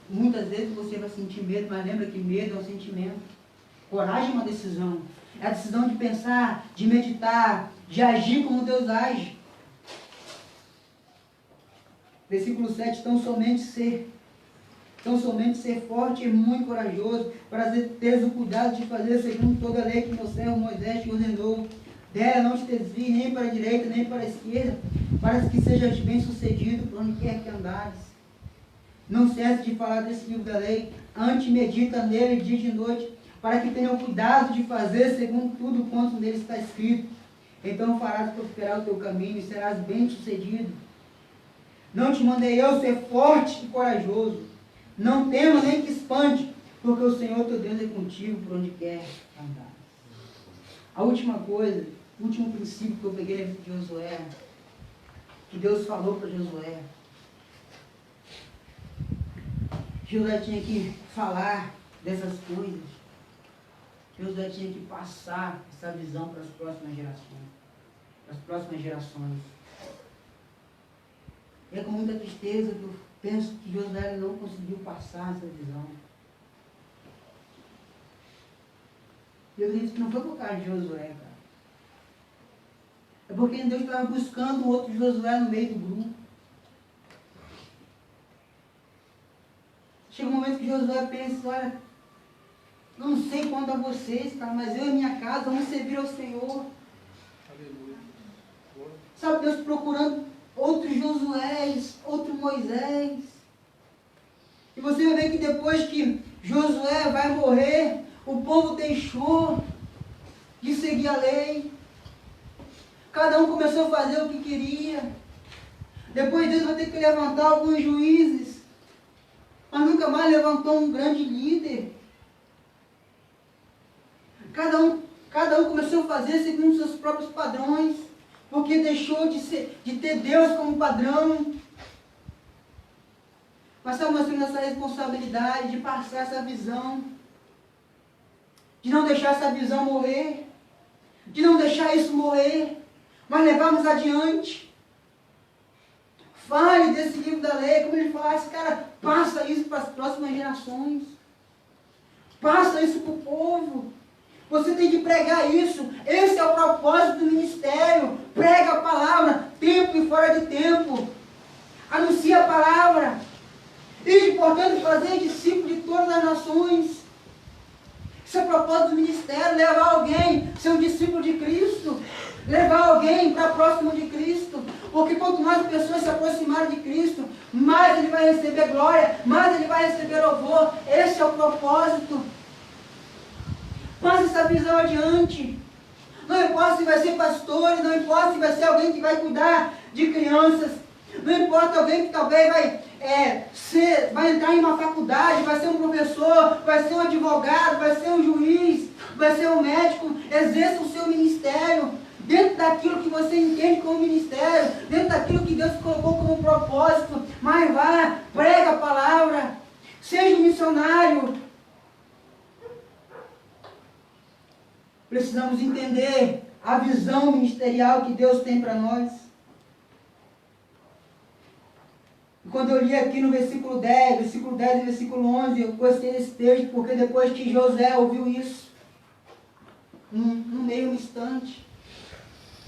Muitas vezes você vai sentir medo, mas lembra que medo é um sentimento. Coragem é uma decisão. É a decisão de pensar, de meditar, de agir como Deus age. Versículo 7, tão somente ser forte e muito corajoso, para teres o cuidado de fazer segundo toda a lei que meu servo Moisés te ordenou. Dela não te desvie nem para a direita, nem para a esquerda, para que sejas bem sucedido por onde quer que andares. Não cesse de falar desse livro da lei, antes medita nele dia e noite, para que tenham cuidado de fazer segundo tudo quanto nele está escrito. Então farás prosperar o teu caminho e serás bem sucedido. Não te mandei eu ser forte e corajoso. Não tema nem que espante, porque o Senhor teu Deus é contigo por onde quer andar. A última coisa, o último princípio que eu peguei de Josué, que Deus falou para Josué. Josué tinha que falar dessas coisas. Josué tinha que passar essa visão para as próximas gerações. E é com muita tristeza que eu penso que Josué não conseguiu passar essa visão. Eu acredito que não foi por causa de Josué, cara. É porque Deus estava buscando um outro Josué no meio do grupo. Chega um momento que Josué pensa, olha, não sei quanto a vocês, cara, mas eu e minha casa vamos servir ao Senhor. Aleluia. Sabe, Deus procurando outros Josués, outro Moisés. E você vai ver que depois que Josué vai morrer, o povo deixou de seguir a lei. Cada um começou a fazer o que queria. Depois Deus vai ter que levantar alguns juízes, mas nunca mais levantou um grande líder. Cada um começou a fazer segundo seus próprios padrões, porque deixou de ter Deus como padrão. Mas sabe, nós temos essa responsabilidade de passar essa visão, de não deixar essa visão morrer, de não deixar isso morrer, mas levarmos adiante. Fale desse livro da lei, como ele falasse, cara, passa isso para as próximas gerações. Passa isso para o povo. Você tem que pregar isso. Esse é o propósito do ministério. Prega a palavra, tempo e fora de tempo. Anuncia a palavra. E, portanto, fazer discípulo de todas as nações. Esse é o propósito do ministério, levar alguém, ser um discípulo de Cristo. Levar alguém para próximo de Cristo. Porque quanto mais as pessoas se aproximarem de Cristo, mais ele vai receber glória, mais ele vai receber louvor. Esse é o propósito. Passe essa visão adiante. Não importa se vai ser pastor, não importa se vai ser alguém que vai cuidar de crianças. Não importa alguém que talvez vai entrar em uma faculdade, vai ser um professor, vai ser um advogado, vai ser um juiz, vai ser um médico. Exerça o seu ministério dentro daquilo que você entende como ministério, dentro daquilo que Deus colocou como propósito. Mas vá, prega a palavra, seja um missionário. Precisamos entender a visão ministerial que Deus tem para nós. E quando eu li aqui no versículo 10 e versículo 11, eu gostei desse texto, porque depois que José ouviu isso, no meio instante,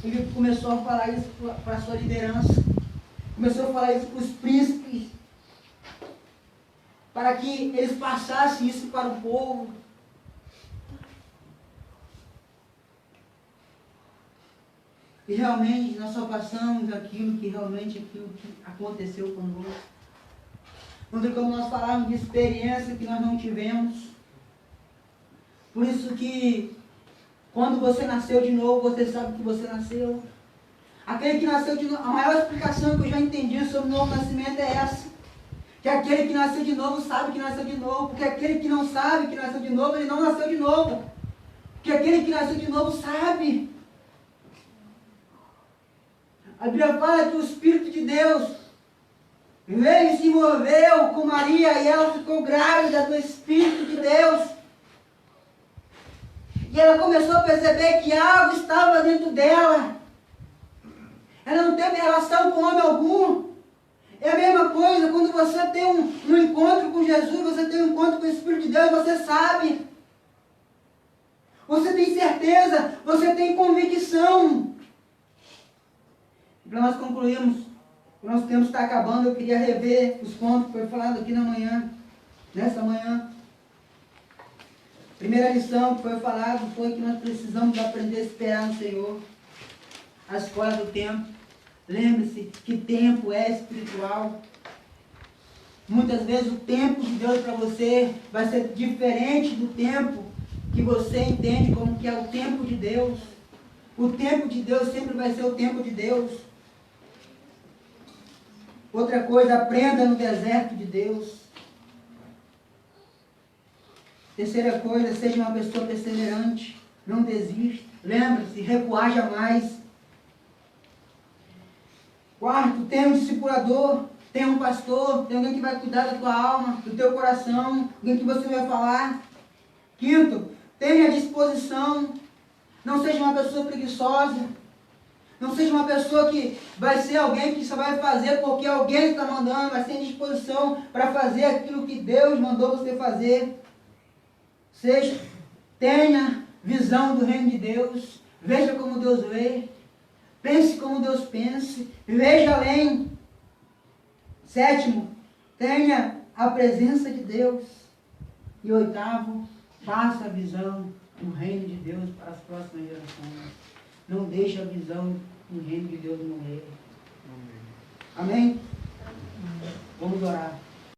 ele começou a falar isso para a sua liderança, começou a falar isso para os príncipes, para que eles passassem isso para o povo. E realmente nós só passamos aquilo que aconteceu conosco. Não tem como nós falarmos de experiência que nós não tivemos. Por isso que quando você nasceu de novo, você sabe que você nasceu. Aquele que nasceu de novo, a maior explicação que eu já entendi sobre o novo nascimento é essa. Que aquele que nasceu de novo sabe que nasceu de novo. Porque aquele que não sabe que nasceu de novo, ele não nasceu de novo. Porque aquele que nasceu de novo sabe. A Bíblia fala que o Espírito de Deus, veio e se envolveu com Maria e ela ficou grávida do Espírito de Deus. E ela começou a perceber que algo estava dentro dela. Ela não teve relação com homem algum. É a mesma coisa quando você tem um encontro com Jesus, você tem um encontro com o Espírito de Deus, você sabe. Você tem certeza, você tem convicção. E para nós concluirmos, o nosso tempo está acabando, eu queria rever os pontos que foi falado aqui nessa manhã. A primeira lição que foi falado foi que nós precisamos aprender a esperar no Senhor. A escola do tempo. Lembre-se que tempo é espiritual. Muitas vezes o tempo de Deus para você vai ser diferente do tempo que você entende como que é o tempo de Deus. O tempo de Deus sempre vai ser o tempo de Deus. Outra coisa, aprenda no deserto de Deus. Terceira coisa, seja uma pessoa perseverante. Não desista. Lembre-se, recuar jamais. Quarto, tenha um discipulador, tenha um pastor, tenha alguém que vai cuidar da tua alma, do teu coração, alguém que você vai falar. Quinto, tenha disposição. Não seja uma pessoa preguiçosa. Não seja uma pessoa que vai ser alguém que só vai fazer porque alguém está mandando, mas tem disposição para fazer aquilo que Deus mandou você fazer. Sexto, tenha visão do reino de Deus. Veja como Deus vê. Pense como Deus pensa. Veja além. Sétimo, tenha a presença de Deus. E oitavo, faça a visão do reino de Deus para as próximas gerações. Não deixe a visão do reino de Deus morrer. Amém? Vamos orar.